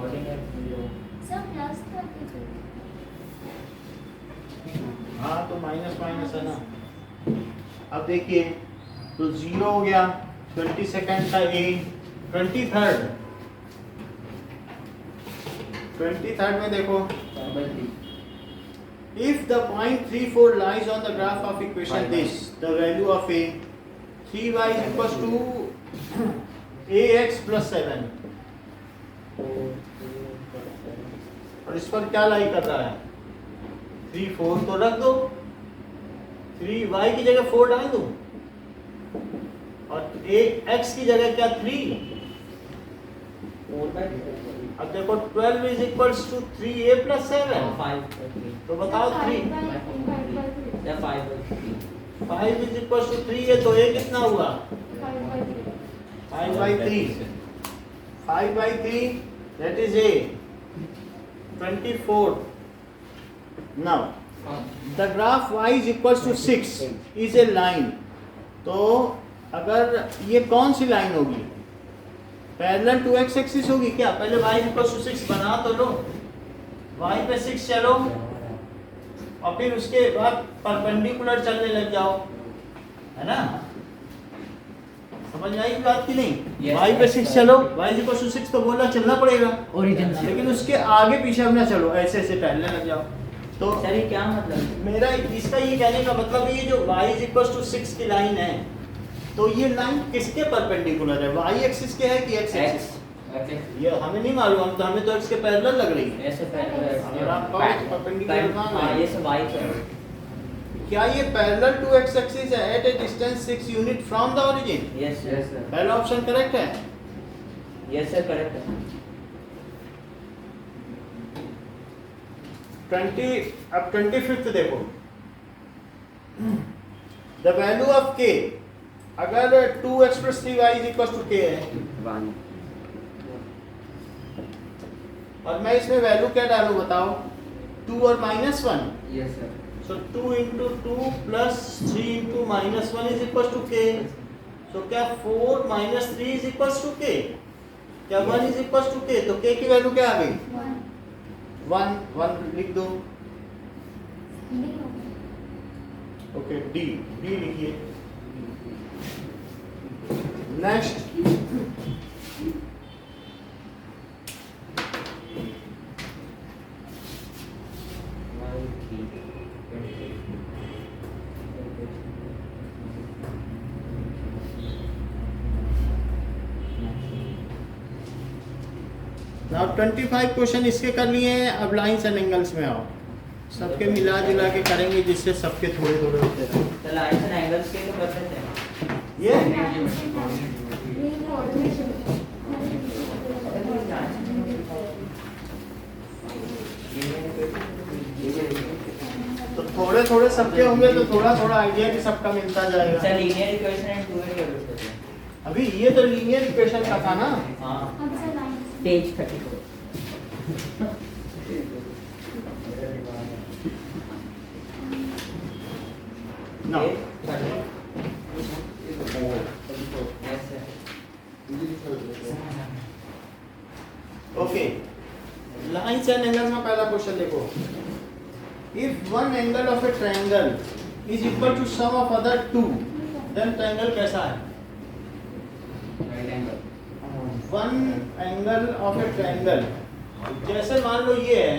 Ordinate 0 sir plus 32 हाँ तो माइनस माइनस है ना। अब देखिए तो 0 हो गया, 22nd का A, 23rd में देखो, if the point 3 4 lies on the graph of equation this, the value of A 3y is equals to ax plus 7, और इस पर क्या लाई कर रहा है 3 4, तो रख दो 3y की जगह 4 डाल दो और x की जगह क्या 3। अब देखो 12 is equals to 3a plus 7, 5 तो बताओ 3 या 5 5 is equals to 3a, तो a कितना हुआ 5 by 3, 5 by 3 that is a 24। now the graph y is equals to 6 is a line। तो अगर ये कौन सी लाइन होगी, पैरेलल टू x एक्सिस होगी क्या? पहले y इक्वल टू 6 बना तो लो, y पे 6 चलो और फिर उसके बाद परपेंडिकुलर चलने लग जाओ, है ना? समझ में आई बात की नहीं? Yes, y पे yes, 6 sir. चलो, y इक्वल टू 6 तो बोला चलना पड़ेगा, Origin से. लेकिन उसके आगे पीछे हम ना चलो, ऐसे ऐसे टहलने लग जाओ। तो सर ये क्या मतलब मेरा इसका ये कहने का मतलब ये जो y इक्वल टू 6 की लाइन है, तो ये लाइन किसके परपेंडिकुलर है, y एक्सिस के है कि x एक्सिस? ये हमें नहीं मालूम, तो हमें तो x के पैरेलल लग रही है। ऐसे अगर आप परपेंडिकुलर ना हाँ ये सब y पर क्या ये पैरेलल टू x एक्सिस है at a distance 6 unit from the origin? Yes sir पहला ऑप्शन करेक्ट है। यस सर करेक्ट है अब 25th देखो, द वैल्यू ऑफ के, अगर 2x + 3y = k है 1 और मैं इसमें वैल्यू क्या डालूं बताओ, 2 और -1, Yes, sir. so 2 × 2 + 3 × -1 = k, so क्या 4 - 3 = k, क्या 1 = k, तो k की वैल्यू क्या आ गई, 1 लिख दो। ओके, डी लिखिए। नेक्स्ट, नाउ 25 क्वेश्चन इसके कर लिए हैं। अब लाइंस एंड एंगल्स में आओ, सबके मिला जुला के करेंगे जिससे सबके थोड़े थोड़े होते रहे। तो लाइन्स एंड एंगल्स के तो पता है। ये तो थोड़े थोड़े सबके होंगे तो थोड़ा थोड़ा आइडिया भी सबका मिलता जाएगा। Sir linear equation end to end क्या करते हैं? अभी ये तो लीनियर इक्वेशन का था ना। हाँ। Page 34 no, okay, lines and angles में पहला क्वेश्चन देखो, if one angle of a triangle is equal to sum of other two, then triangle कैसा है? One angle of a triangle, जैसे मान लो ये है,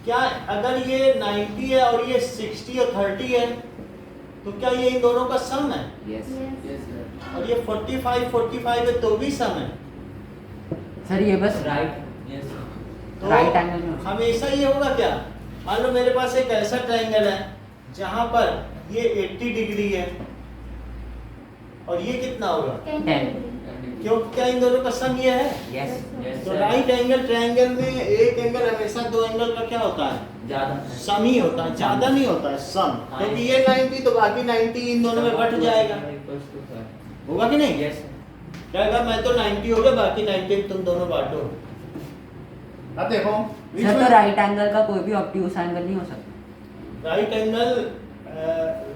क्या अगर ये 90 है और ये 60 और 30 है तो क्या ये इन दोनों का सम है? यस और ये 45 है तो भी सम है। सर ये बस राइट। यस। तो राइट एंगल में हमेशा ये होगा क्या? मान लो मेरे पास एक ऐसा ट्रायंगल है जहां पर ये 80 डिग्री है और ये कितना होगा? 10 क्यों, क्या इन दोनों का सम ये है? यस तो राइट एंगल ट्रायंगल में एक एंगल हमेशा दो एंगल का क्या होता है? ज्यादा सम ही होता है, ज्यादा नहीं होता है, सम। हाँ, क्योंकि ये 90 तो बाकी 90 इन दोनों में बट जाएगा, होगा कि नहीं? यस। क्या कहा, मैं तो 90 हो गया, बाकी 90 तुम दोनों बांटो। अब देखो सर तो राइट एंगल का कोई भी ऑब्ट्यूस एंगल नहीं हो सकता।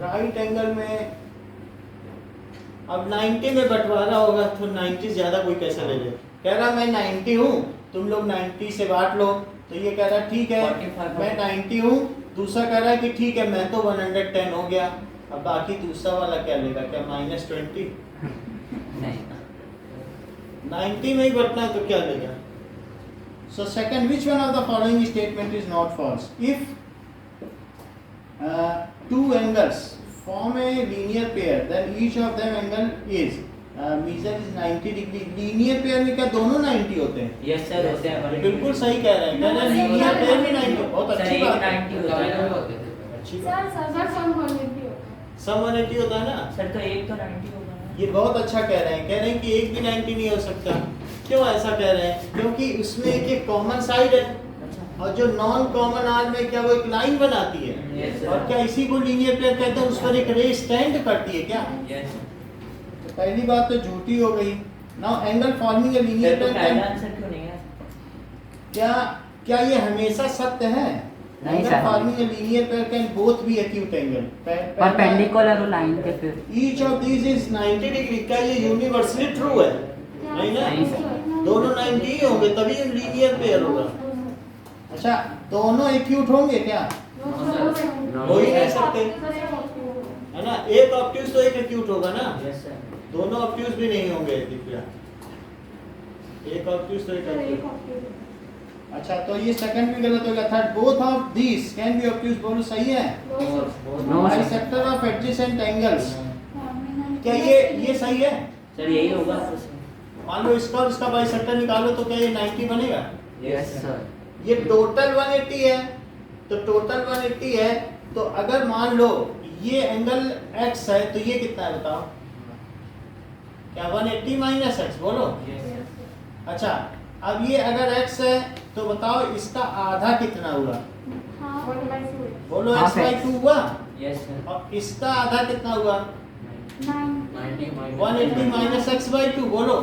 राइट एंगल में अब 90 में बंटवारा होगा तो 90 ज्यादा कोई कैसे ले ले? कह रहा मैं 90 हूँ, तुम लोग 90 से बांट लो, तो ये कह रहा ठीक है 45 मैं 90 हूँ, दूसरा कह रहा है कि ठीक है मैं तो 110 हो गया। अब बाकी दूसरा वाला क्या लेगा, क्या -20? नहीं 90 में ही बंटना है तो क्या लेगा? So second, which one of the following statement is not false? If two angles form a linear pair, then each of them angle is measure is 90 degree. Linear pair में क्या दोनों 90 होते हैं? यस सर होते हैं। बिल्कुल सही कह रहे हैं, कह रहे हैं linear pair में 90, बहुत अच्छी बात है। 90 होता है। अच्छी बात। सम 180 होता है ना? सर तो एक तो 90 होगा ना। ये बहुत अच्छा कह रहे हैं, कह रहे हैं कि एक भी 90 नहीं हो सकता। क्यों ऐसा कह रहे हैं? क्योंकि उसमें एक कॉमन साइड है और जो नॉन कॉमन आर में क्या वो एक लाइन बनाती है। Yes, sir. और क्या इसी को लीनियर पेयर कहते हैं? उस पर एक रे स्टैंड करती है क्या? यस। तो पहली बात तो झूठी हो गई। Now angle forming a linear sir तो पेयर पहला आंसर क्यों नहीं है? क्या ये हमेशा सत्य है? नहीं angle sir. Forming a linear pair can both be acute angle. Perpendicular line के फिर each of these is 90 degree. क्या ये यूनिवर्सली ट्रू है? नहीं ना, नहीं सर। दोनों 90 ही होंगे तभी लीनियर पेयर होगा। अच्छा, दोनों एक्यूट होंगे क्या? हो ही नहीं सकते, है ना? एक ऑब्ट्यूज तो एक एक्यूट होगा ना, यस सर। दोनों ऑब्ट्यूज भी नहीं होंगे दिव्या, एक ऑब्ट्यूज तो एक एक्यूट। अच्छा, तो ये सेकंड भी गलत हो गया। Third, both of these can be obtuse, बोलो सही है। No, sir. Bisector of adjacent angles, क्या ये सही है? सर यही होगा। मान लो इसका और इसका बाइसेक्टर निकालो तो क्या ये 90 बनेगा? Yes sir. ये टोटल 180 है, तो टोटल 180 है, तो अगर मान लो ये एंगल x है तो ये कितना है बताओ? क्या 180 - x, बोलो। अच्छा, अब ये अगर x है तो बताओ इसका आधा कितना हुआ? हाफ बोलो Half x by x. 2 हुआ, Yes, sir. और इसका आधा कितना हुआ? 90 180 माइनस x by 2 बोलो।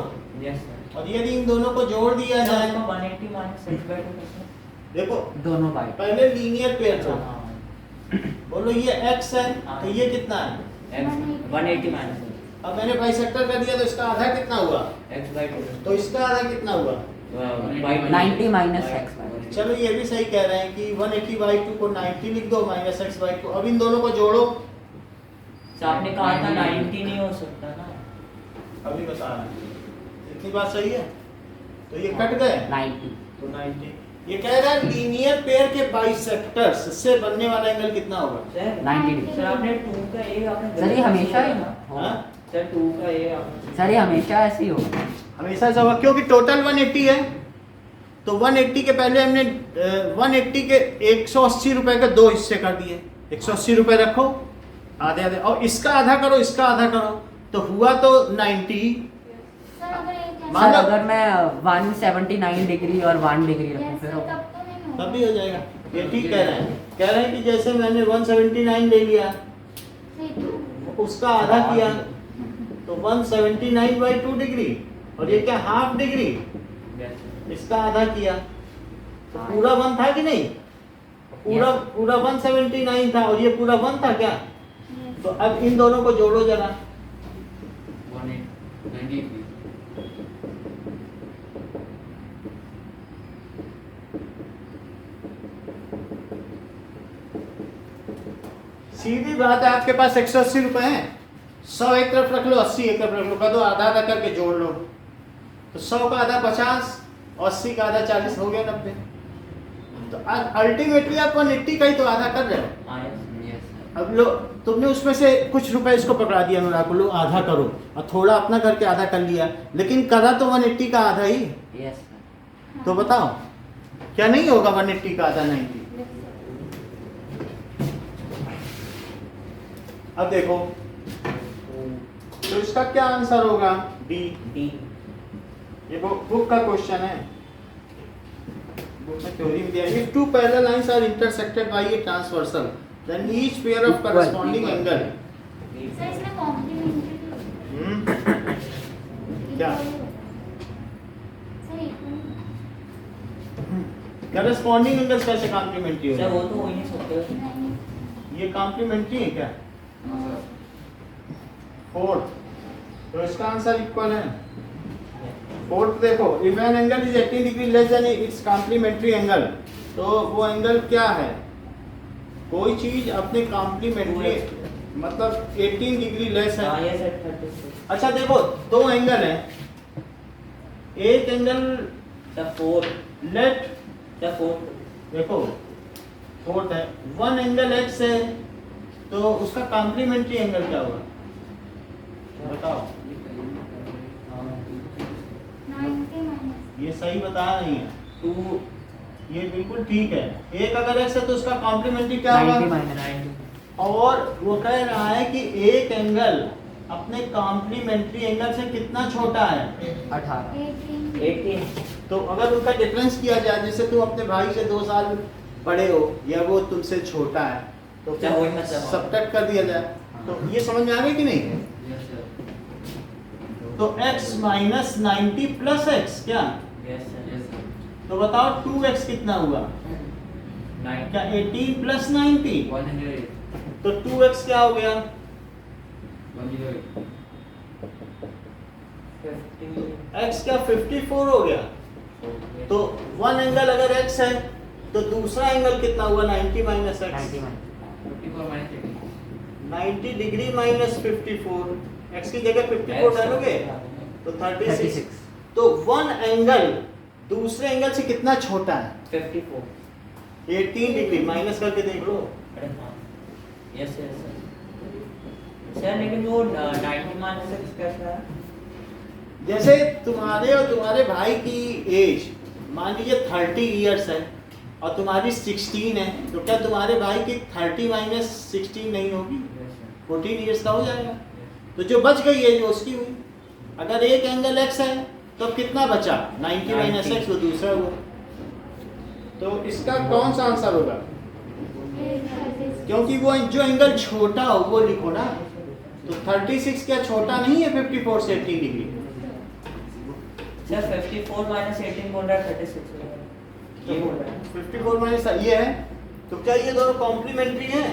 Yes, sir. और यदि इन दोनों को जोड़ दिया सर, जाए, उसको 180 minus x by 2 कैसे? देखो दोनों बाइट पहले लीनियर पेयर अच्छा, को हाँ। बोलो ये x है हाँ। तो ये कितना है? X 180 minus अब मैंने बाइसेक्टर कर दिया तो इसका आधा कितना हुआ? x by 2. तो इसका आधा कितना हुआ? By 90 minus x by 2। चलो ये भी सही कह रहे हैं कि 180 by 2 को 90 लिख दो माइनस x by 2। अब इन दोनों को जोड़ो। सर, आपने कहा था 90 नहीं हो सकता ना. अभी बता रहे हैं, इतनी बात सही है तो ये कट गए 90 तो 90। ये कह रहा है लीनियर पेयर के बाइसेक्टर्स से बनने वाला एंगल कितना होगा? Sir, 90 degree. सर आपने 2 का a आपने सर ये हमेशा ही हाँ? सर 2 का a आपने सर ये हमेशा ऐसे ही होगा। हमेशा ऐसा होगा क्योंकि टोटल 180 है तो 180 के पहले हमने 180 के 180 रुपए के दो हिस्से कर दिए। 180 रुपए रखो आधे आधे और इसका आधा करो इसका आधा करो तो हुआ तो 90। सर अगर एक मान सर लो- अगर मैं 179 डिग्री और 1 डिग्री रखूं फिर तब होगा। तो नहीं होगा। तब भी हो जाएगा। ये ठीक कह रहे हैं, कह रहे हैं कि जैसे मैंने 179 ले लिया नहीं, उसका आधा किया तो 179 बाई 2 डिग्री और ये क्या हाफ डिग्री, Yes, sir. इसका आधा किया तो पूरा 1 था कि नहीं? पूरा पूरा 179 था और ये पूरा 1 था क्या? yes. तो अब इन दोनों को जोड़ो जरा। 193. सीधी बात है, आपके पास 180 रुपए हैं, 100 एक तरफ रख लो, 80 एक तरफ रख लो, कर दो आधा आधा करके जोड़ लो तो 100 का आधा 50 और 80 का आधा 40 हो गया 90। तो अल्टीमेटली आप 180 का ही तो आधा कर रहे हो। हाँ, yes, sir. अब लो तुमने उसमें से कुछ रुपए इसको पकड़ा दिया अनुराग को, लो आधा करो और थोड़ा अपना करके आधा कर लिया, लेकिन करा तो 180 का आधा ही। Yes sir. तो बताओ क्या नहीं होगा 180 का आधा 90? अब देखो तो इसका क्या आंसर होगा? डी। D. ये बुक का क्वेश्चन है, बुक में थ्योरी में दिया है। If two parallel lines are intersected by a transversal, then each pair of corresponding angle sir इसमें कॉम्प्लीमेंट्री क्या? Sir equal। corresponding angles कैसे कॉम्प्लीमेंट्री सर वो हो? तो हो ही नहीं सकते. नहीं, ये कॉम्प्लीमेंट्री है क्या? फोर्थ, तो इसका आंसर इक्वल है। फोर्थ देखो, if an angle is 18 degree less than its complementary angle, तो वो एंगल क्या है? कोई चीज अपने कॉम्प्लीमेंट्री मतलब 18 डिग्री लेस हाँ, है। yes, sir, 36. अच्छा देखो दो एंगल हैं, एक एंगल सर 4. Late sir 4. देखो फोर्थ है, वन एंगल एक्स है तो उसका कॉम्प्लीमेंट्री एंगल क्या होगा बताओ? 90 माइनस। ये सही बता नहीं है, 2. ये बिल्कुल ठीक है। एक अगर एक्स है तो उसका कॉम्प्लीमेंट्री क्या 90 होगा? माइनस और वो कह रहा है कि एक एंगल अपने कॉम्प्लीमेंट्री एंगल से कितना छोटा है? 18 18। 18. तो अगर उनका डिफरेंस किया जाए, जैसे तुम अपने भाई से 2 साल बड़े हो या वो तुमसे छोटा है तो अच्छा, वही मतलब। सब्ट्रैक्ट कर दिया जाए, तो ये समझ में आ गई कि नहीं? Yes, sir. तो x माइनस 90 प्लस एक्स क्या? Yes, sir. Yes, sir. तो बताओ 2x कितना हुआ? 9. क्या 18 प्लस 90? 108. तो 2x क्या हो गया? 108. 50. x क्या 54 हो गया? तो वन एंगल अगर x है तो दूसरा एंगल कितना हुआ? 90 minus x। 90 minus 54 minus 80. 90 degree minus 54, x की जगह 54 डालोगे तो 36। 36 तो वन एंगल दूसरे एंगल से कितना छोटा है? 54. 18 डिग्री, माइनस करके देख लो। अरे हाँ. Yes, yes, sir. सर लेकिन वो 90 minus x कैसा है? जैसे तुम्हारे और तुम्हारे भाई की एज मान लीजिए 30 इयर्स है और तुम्हारी 16 है, तो क्या तुम्हारे भाई की 30 माइनस 16 नहीं होगी? Yes, sir. 14 इयर्स का हो जाएगा। तो जो बच गई है जो उसकी हुई। अगर एक एंगल x है तो अब कितना बचा 90 माइनस 90 एक्स, वो दूसरा हुआ। तो इसका कौन सा आंसर होगा? क्योंकि वो जो एंगल छोटा हो वो लिखो ना। तो 36 क्या छोटा नहीं है 54 से 18 डिग्री? सर 54 माइनस 18 बोल रहा है 36 तो ये बोल रहा है 54 माइनस ये है, तो क्या ये दोनों कॉम्प्लीमेंट्री हैं?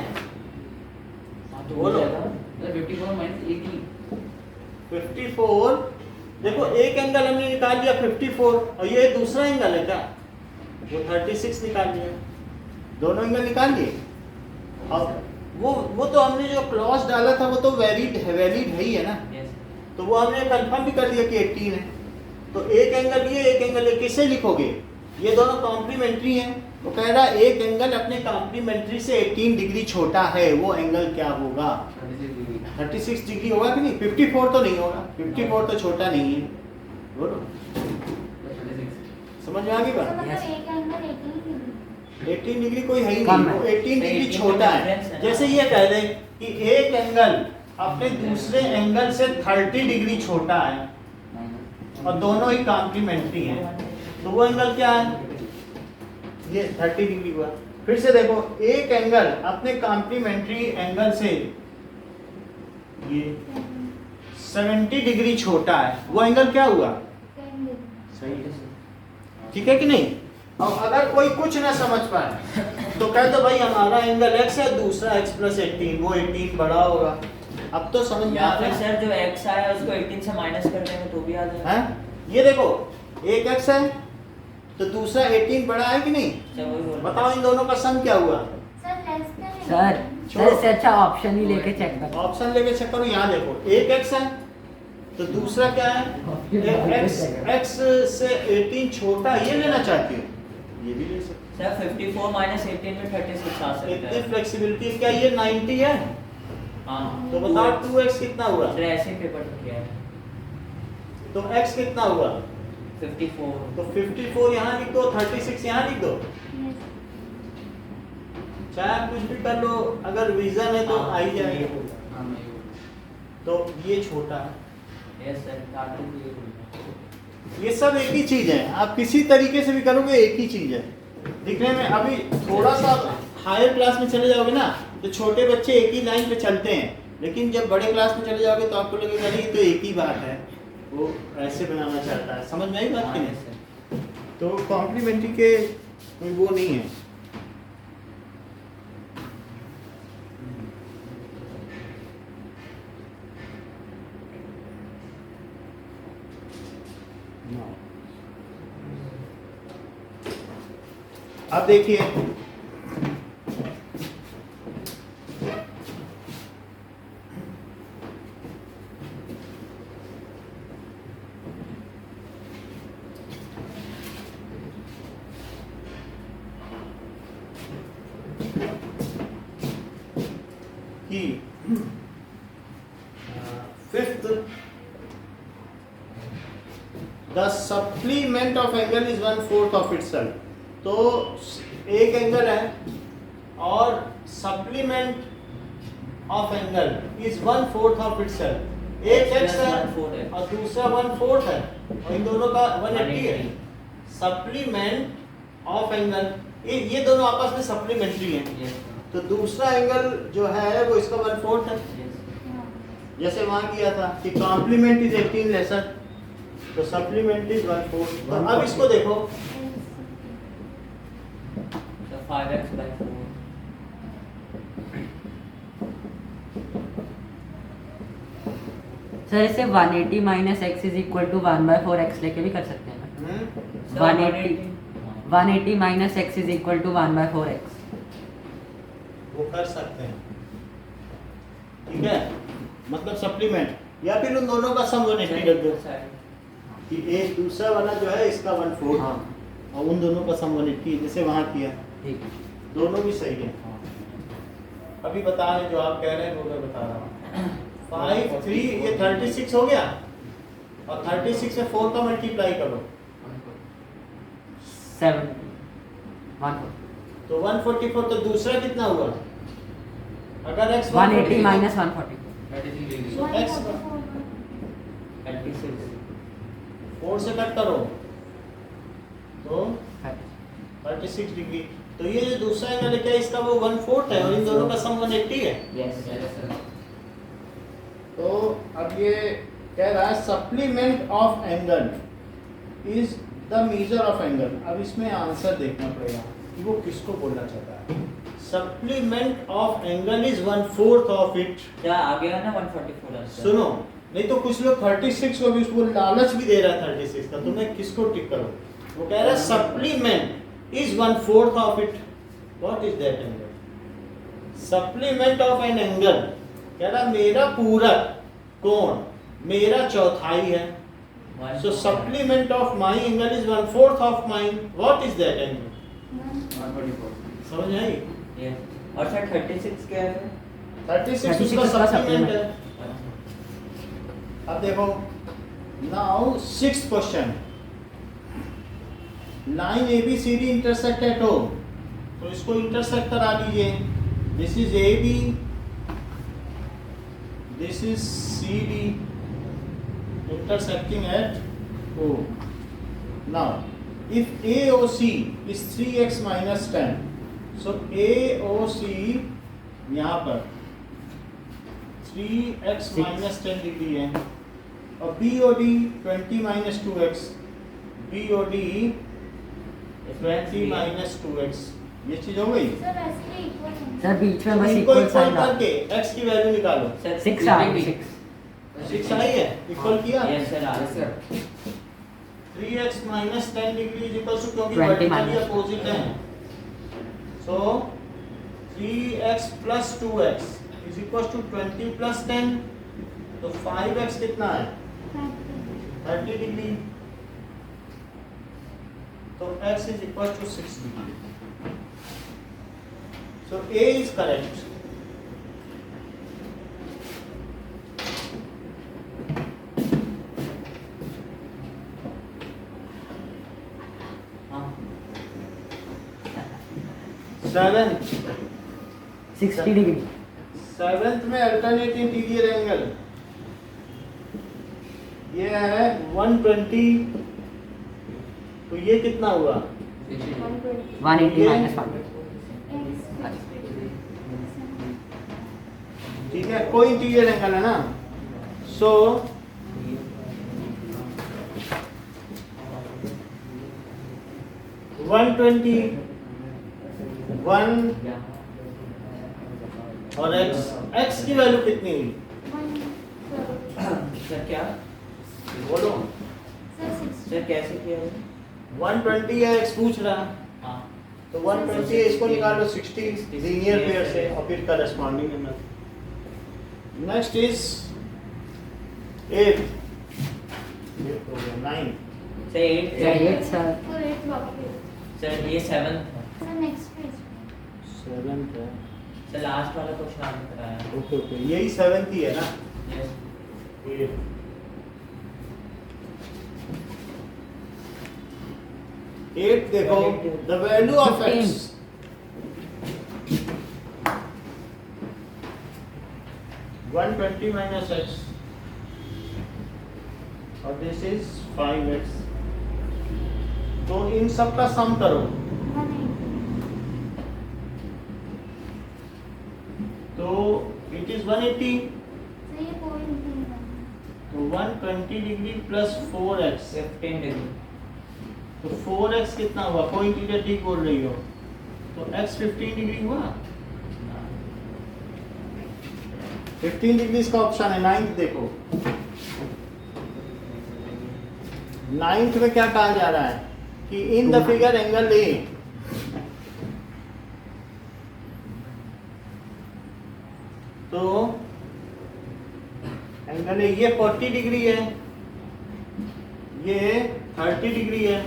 तो बोलो। सर 54 माइनस 18 54, देखो एक एंगल हमने निकाल लिया 54 और ये दूसरा एंगल है क्या? वो 36 निकाल लिया, दोनों एंगल निकाल लिए। अब वो तो हमने जो क्लॉज डाला था वो तो वैलिड है ही है ना, यस तो वो हमने कंफर्म भी कर लिया कि 18 है। तो एक एंगल ये, एक एंगल ये, किसे लिखोगे? ये दोनों कॉम्प्लीमेंट्री हैं। वो कह रहा है एक एंगल अपने कॉम्प्लीमेंट्री से 18 डिग्री छोटा है, वो एंगल क्या होगा? 36 डिग्री होगा कि नहीं? 54 तो नहीं होगा, 54 तो छोटा नहीं है। बोलो, समझ में आ गई तो बात? मतलब एक एंगल 18 डिग्री। 18 डिग्री कोई है ही कम नहीं, है। वो 18 डिग्री 18 छोटा का है। difference है ना। जैसे ये कह दे कि एक एंगल अपने दूसरे एंगल से 30 डिग्री छोटा है और दोनों ही कॉम्प्लीमेंट्री हैं, तो वो एंगल क्या है? ये 30 डिग्री हुआ। फिर से देखो, एक एंगल अपने कॉम्प्लीमेंट्री एंगल से ये 70 डिग्री छोटा है, वो एंगल क्या हुआ? 10 डिग्री। सही है, ठीक है कि नहीं? अब अगर कोई कुछ ना समझ पाए तो कह दो भाई हमारा एंगल x है, दूसरा x प्लस 18, वो 18 बड़ा होगा। अब तो समझ में या आ फिर रहा है? सर जो x आया उसको 18 से माइनस कर देंगे तो भी आ जाएगा। हैं? ये देखो, एक x है तो दूसरा 18 बड़ा है कि नहीं? अच्छा वही बोल रहा बताओ इन दोनों का सम क्या हुआ? Sir less than sir sir इससे अच्छा ऑप्शन ही लेके चेक कर। ऑप्शन लेके चेक करो, यहाँ देखो, एक x है तो दूसरा क्या है? x से 18 छोटा, ये लेना चाहती हो ये भी ले सकते सर 54 माइनस 18 में 36 आ हो। सकता इतनी है। फ्लेक्सिबिलिटी, क्या ये 90 है? हाँ तो बताओ 2x कितना हुआ? सर ऐसे पेपर में किया है तो x कितना हुआ? 54 तो 54 यहाँ लिख दो, 36 यहाँ लिख दो, चाहे आप कुछ भी कर लो, अगर रीजन है तो आ ही जाएगा। तो ये छोटा है, यस सर कार्टून भी ये बोल रहा है। ये सब एक ही चीज है, आप किसी तरीके से भी करोगे एक ही चीज है दिखने में। अभी थोड़ा सा हायर क्लास में चले जाओगे ना तो छोटे बच्चे एक ही लाइन पे चलते हैं, लेकिन जब बड़े क्लास में चले जाओगे तो आपको लगेगा नहीं तो एक ही बात है, वो ऐसे बनाना चाहता है। समझ में आई बात कि हाँ, नहीं? yes, sir। तो कॉम्प्लीमेंट्री के कोई वो नहीं है। अब देखिए, कि fifth, the supplement of angle is 1/4 of itself. तो एक एंगल है और supplement of angle is 1/4 of itself. एक x है 1/4 है और दूसरा 1/4 है और इन दोनों का 180 है। सप्लीमेंट ऑफ एंगल, ये दोनों आपस में सप्लीमेंट्री हैं। यस तो दूसरा एंगल जो है वो इसका 1/4 है, यस जैसे वहां किया था कि कॉम्प्लीमेंट इज 18 लेसन, तो सप्लीमेंट इज 1/4। तो अब इसको देखो, तो 5x/4 सर इसे 180 minus x is equal to 1/4x लेके भी कर सकते हैं ना? 180 minus x is equal to 1/4x। वो कर सकते हैं, ठीक है, मतलब सप्लीमेंट, या फिर उन दोनों का सम 180 कर दो कि एक दूसरा वाला जो है इसका 1/4 हाँ और उन दोनों का सम 180, जैसे वहां किया। ठीक है। दोनों भी सही है। अभी बता रहे जो आप कह रहे हैं वो मैं बता रहा हूँ। 5 3 ये 36 हो गया और 36 से 4 का मल्टीप्लाई करो 70 140 तो 144। तो दूसरा कितना हुआ? अगर x 180 माइनस 140 तो x 36 4 से कट करो तो 36 डिग्री। तो ये जो दूसरा एंगल है क्या इसका वो 1/4 है और इन दोनों का सम 180 है। यस तो अब ये कह रहा है supplement of angle is the measure of angle. अब इसमें आंसर देखना पड़ेगा कि वो किसको बोलना चाहता है। Supplement of angle is 1/4 of it. क्या आ गया ना 144 आंसर? सुनो, नहीं तो कुछ लोग 36 को भी उसको लालच भी दे रहा है 36 का, तो मैं किसको टिक करूं? वो कह रहा है supplement is 1/4 of it. What is that angle? Supplement of an angle कह रहा मेरा पूरक कोण मेरा चौथाई है। So supplement of my angle is 1/4 of mine. What is that angle? 144 समझ आई? यस। और सर 36 क्या है? 36 36 उसका उसका सप्लीमेंट है। अच्छा। अब देखो now 6th question. Line ABCD intersect at O. तो इसको इंटरसेक्ट करा लीजिए। This is AB. This is CD. Intersecting at O. Now, if AOC is 3x minus 10, so AOC यहाँ पर 3x minus 10 डिग्री है और BOD 20 minus 2x, BOD 20 minus 2x, ये चीज हो गई। सर ऐसे ही इक्वल है। सर बीच में तो बस इनको इक्वल इक्वल साइन करके x की वैल्यू निकालो। सर 6 आ गई 6 6 आई है, इक्वल किया। यस सर, आ sir 3x minus 10 degree is equal to, क्योंकि 20 वर्टिकली minus अपोजिट है, सो 3x plus 2x is equal to 20 plus 10, तो 5x कितना है? 30 डिग्री, तो x is equal to 6 degree. So A is correct. हाँ 7th 60 डिग्री 7th में अल्टरनेट इंटीरियर एंगल ये है 120, तो ये कितना हुआ? 180 minus 100 ठीक है, कोई इंटीरियर एंगल है ना, सो वन और x की वैल्यू कितनी हुई? सर क्या? बोलो। सर कैसे किया है? 120 है, x पूछ रहा है, हाँ तो 120 है, इसको निकालो 60 लीनियर पेयर से और फिर करस्पॉन्डिंग है। नेक्स्ट इज 8 हो गया 9। सर 8 8 सर सर ये 7 था। नेक्स्ट पेज 7th है, सर लास्ट वाला क्वेश्चन आपने कराया। ओके ओके, यही 7th ही है ना। यस 8 देखो, the value of x 120 minus x और दिस इज 5x, तो इन सब का सम करो, तो इट इज 180, तो 120 डिग्री प्लस 4x, 15 डिग्री। तो 4x कितना हुआ? पॉइंट इंटीरियर ठीक बोल रही हो, तो x 15 डिग्री हुआ। 15 डिग्री का ऑप्शन है। 9th देखो, 9th में क्या कहा जा रहा है कि in the figure angle A, तो एंगल ए ये 40 डिग्री है, ये 30 डिग्री है,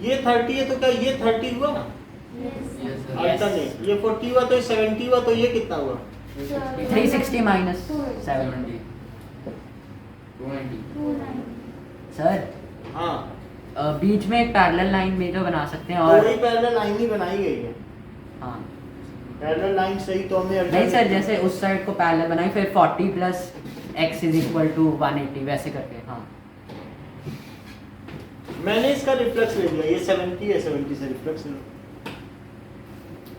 ये 30 है, तो क्या ये 30 हुआ? अल्टरनेट, ये 40 हुआ तो ये 70 हुआ, तो ये कितना हुआ? 360 minus 720 सर हाँ, बीच में एक पैरेलल लाइन में जो बना सकते हैं और पूरी पैरेलल लाइन ही बनाई गई है। हाँ पैरेलल लाइन सही तो हमें नहीं सर, जैसे उस साइड को पैरेलल बनाई फिर 40 plus x is equal to 180 वैसे करके। हाँ मैंने इसका रिफ्लेक्स ले लिया, ये 70 है, 70 से रिफ्लेक्स लो।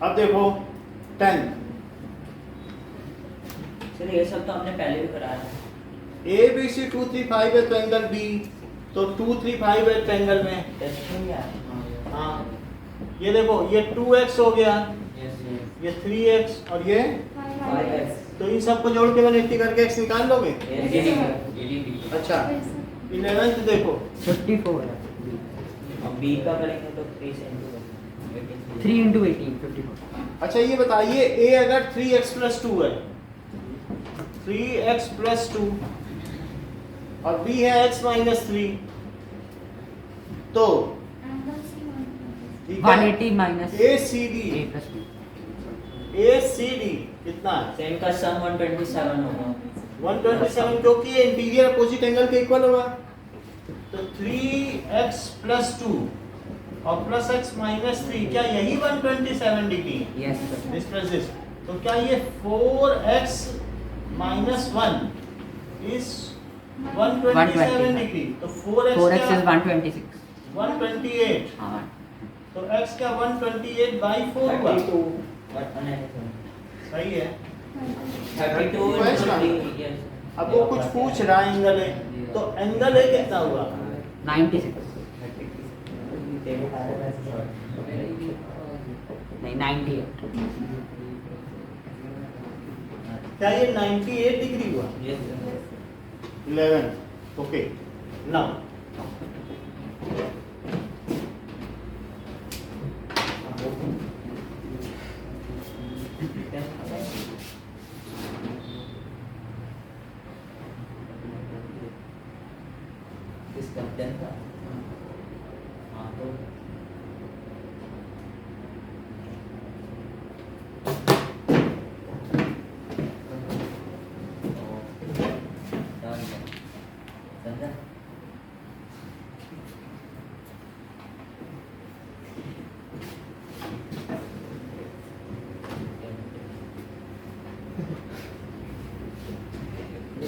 अब देखो 10, सर ये सब तो हमने पहले भी कराया है। ABC 235 है तो एंगल B, तो 235 है ट्रायंगल में। टेस्ट में क्या है? हाँ, ये देखो ये 2x हो गया, यस यस। ये 3x और ये, 5x। तो इन सबको जोड़ के 180 करके x निकाल लोगे। एलईडी। अच्छा 11th देखो 54 है। अब बी का करेंगे तो 3 से 3 into 18 54। अच्छा ये बताइए a अगर 3x plus 2 है, 3x plus 2 और b है x minus 3, तो Angle C 180 minus ACD a plus b। ACD कितना है? तो इनका सम 127 होगा। 127, क्योंकि ये इंटीरियर अपोजिट एंगल के इक्वल होगा। तो 3x plus 2 और plus x minus 3, क्या यही 127 degree? Yes sir. This plus this, तो क्या ये 4x minus 1 is 127 डिग्री? तो 4x 4x क्या? is 126। 128, हाँ तो x क्या 128 by 4 हुआ? 32 सही है। 32 Yes, ma'am. यस। अब वो कुछ पूछ रहा है एंगल है, तो एंगल है कितना हुआ? 96 नहीं 98। क्या ये 98 डिग्री हुआ? 11, ओके। नाउ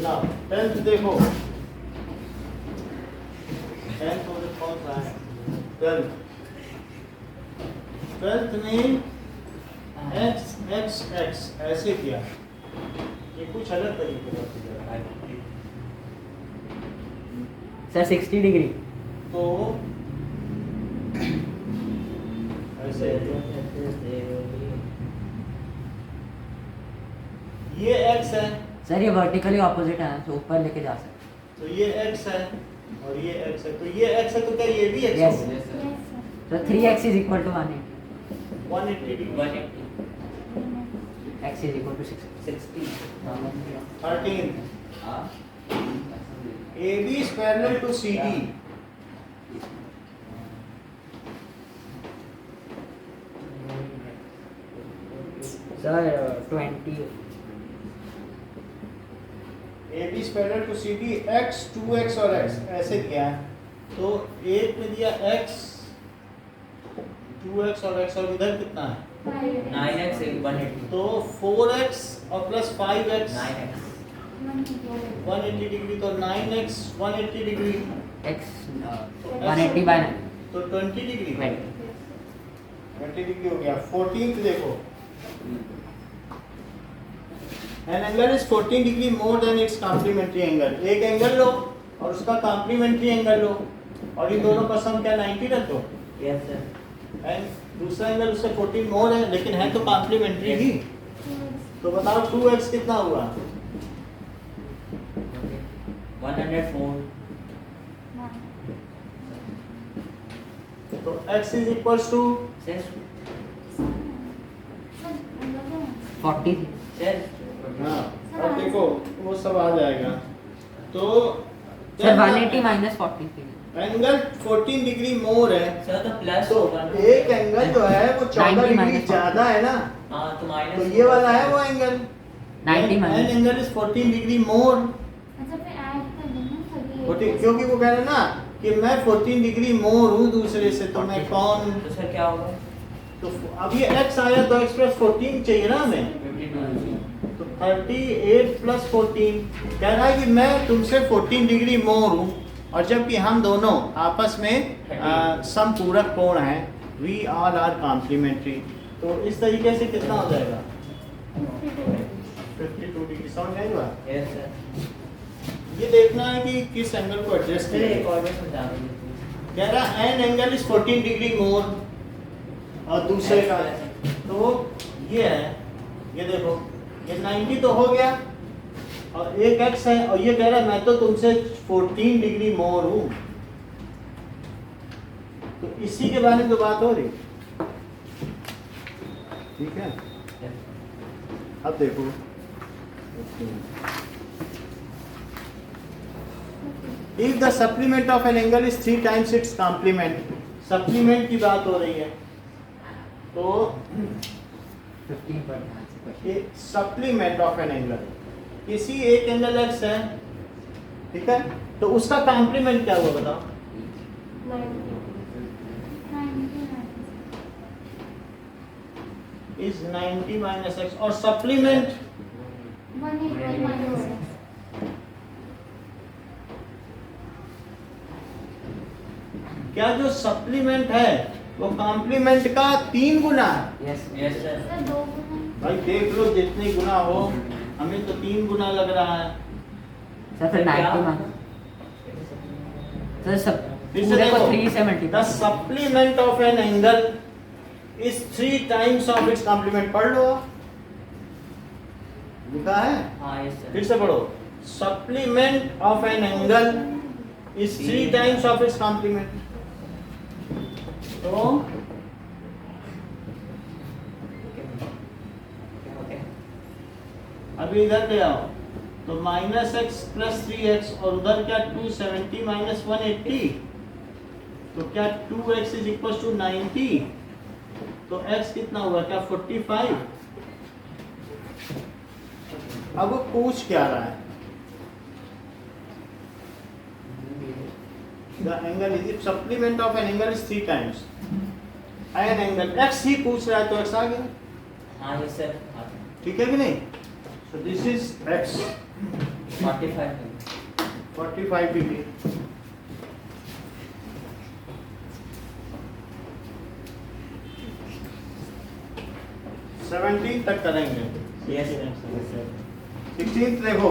नाउ 10th देखो, 10th मुझे कौन सा है? 12th में x x x ऐसे किया, ये कुछ अलग तरीके का किया। Sir 60 degree. तो ऐसे ये x है, सर ये वर्टिकली ऑपोजिट है तो ऊपर लेके जा सकते तो ये x है और ये x है, तो ये x है तो क्या ये भी x Yes. होगा? Yes, sir. हैं। तो 3x is equal to 180। 180 degree. 180 x is equal to 60। 60 13, हां AB is parallel to CD। Sir 20 AB is parallel to CD, x 2x और x ऐसे किया है, तो एक में दिया x 2x और x और इधर कितना है? 9x 180 तो 4x और प्लस 5x 9x 180 डिग्री, तो 9x 180 डिग्री, x 180 by 9 तो 20 डिग्री 20। 20 डिग्री हो गया। 14th देखो, an angle is 14 degree more than its complementary angle। एक एंगल लो और उसका कॉम्प्लीमेंट्री एंगल लो और इन दोनों का सम क्या 90 रख दो, यस सर एंड दूसरा एंगल उससे 14 मोर है लेकिन है तो कॉम्प्लीमेंट्री ही, तो बताओ 2x कितना हुआ? 104 तो x is equals to sir 40 sir हाँ, अब देखो वो सब आ जाएगा। तो सर 180 minus 40 एंगल 14 डिग्री मोर है, सर तो प्लस तो होगा ना। एक एंगल जो है वो 14 90 डिग्री minus ज्यादा है ना, हाँ तो माइनस तो ये वाला है वो angle 90 minus angle is 14 degree more. अच्छा फिर ऐड कर देना 38। क्योंकि वो कह रहे हैं ना कि मैं 14 डिग्री मोर हूँ दूसरे से, तो मैं कौन, तो सर क्या होगा तो अब ये x आया तो x प्लस 14 चाहिए ना हमें, 52 तो 38 प्लस 14 कह रहा है कि मैं तुमसे 14 डिग्री मोर हूँ, और जबकि हम दोनों आपस में समपूरक कोण हैं, वी ऑल आर कॉम्प्लीमेंट्री, तो इस तरीके से कितना हो जाएगा 52 डिग्री। समझ नहीं हुआ? Yes sir. ये देखना है कि किस एंगल को एडजस्ट सर एक करें। और में समझा दीजिए। कह रहा एन एंगल इज 14 डिग्री मोर और दूसरे का, तो ये है, ये देखो ये 90 तो हो गया और एक एक्स है, और ये कह रहा है मैं तो तुमसे 14 डिग्री मोर हूं, तो इसी के बारे में तो बात हो रही। ठीक है, अब देखो if the supplement of an angle is 3 times its complement, supplement की बात हो रही है, तो 15 पर ध्यान से question। ये सप्लीमेंट ऑफ एन एंगल, किसी एक एंगल एक्स है, ठीक है, तो उसका कॉम्प्लीमेंट क्या हुआ बताओ? 90 इज 90 माइनस एक्स, और सप्लीमेंट 180 minus x. क्या जो सप्लीमेंट है वो कॉम्प्लीमेंट का 3 गुना है? Yes yes sir. सर 2 गुना भाई देख लो जितने गुना हो, हमें तो 3 गुना लग रहा है। सर फिर 90 मान सर सब फिर से पूरे को देखो, 3 से the multiply. Supplement of an angle is 3 times of its complement. पढ़ लो, लिखा है, हाँ यस फिर सर। से पढ़ो, supplement of an angle is 3 times of its complement. तो ओके। अभी इधर ले आओ, तो माइनस एक्स प्लस 3x, और उधर क्या 270 माइनस 180, तो क्या 2x इज इक्वल टू 90, तो x कितना हुआ, क्या 45? अब वो पूछ क्या रहा है? The angle is supplement of an angle is 3 times an angle, x ही पूछ रहा है, तो x आ गया। हाँ यस सर। ठीक है कि नहीं? So this is x 45 degree. Seventeen तक करेंगे। Yes sir. 16 देखो,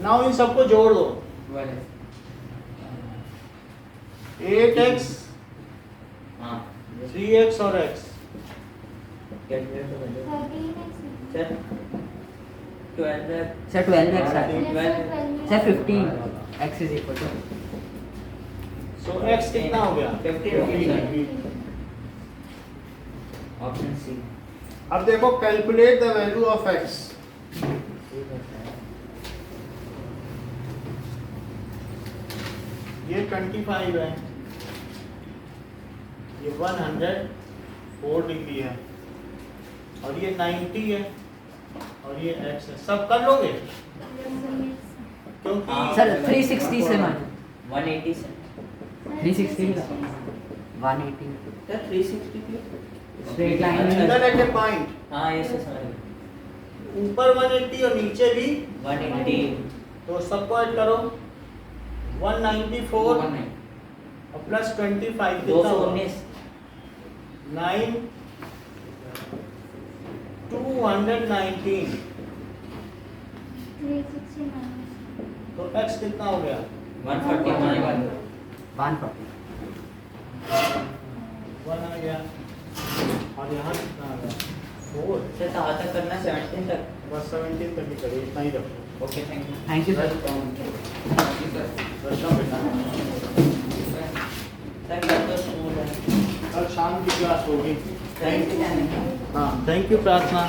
नाउ इन सबको जोड़ दो, 8x हाँ 3x और x, कैलकुलेट तो कर दो 13x. सर। 12 सर 12x हाँ, है sir 15 x is equal to so x कितना हो गया 15 डिग्री। Option c. अब देखो calculate the value of x, ये 25 है, ये 104 डिग्री है, और ये 90 है, और ये x है। सब कर लोगे क्योंकि सर 360 से मान 180 सर। 360 का 180 सर 360 क्यों? स्ट्रेट लाइन एंगल एट ए पॉइंट, हाँ यस सर समझ ऊपर 180 और नीचे भी, 180 तो सबको ऐड करो 194 और प्लस 25 कितना हुआ? 219 9 219, 360 minus. तो x कितना हो गया 141 140 1 आ गया, और यहाँ कितना आ गया 4, सर कहाँ तक करना 17 तक? बस 17 तक ही करो, इतना ही रखो। Okay thank you. Thank you sir रखना बेटा, सर कल तो स्कूल है। कल शाम की क्लास होगी। Thank you. हाँ थैंक यू प्रार्थना।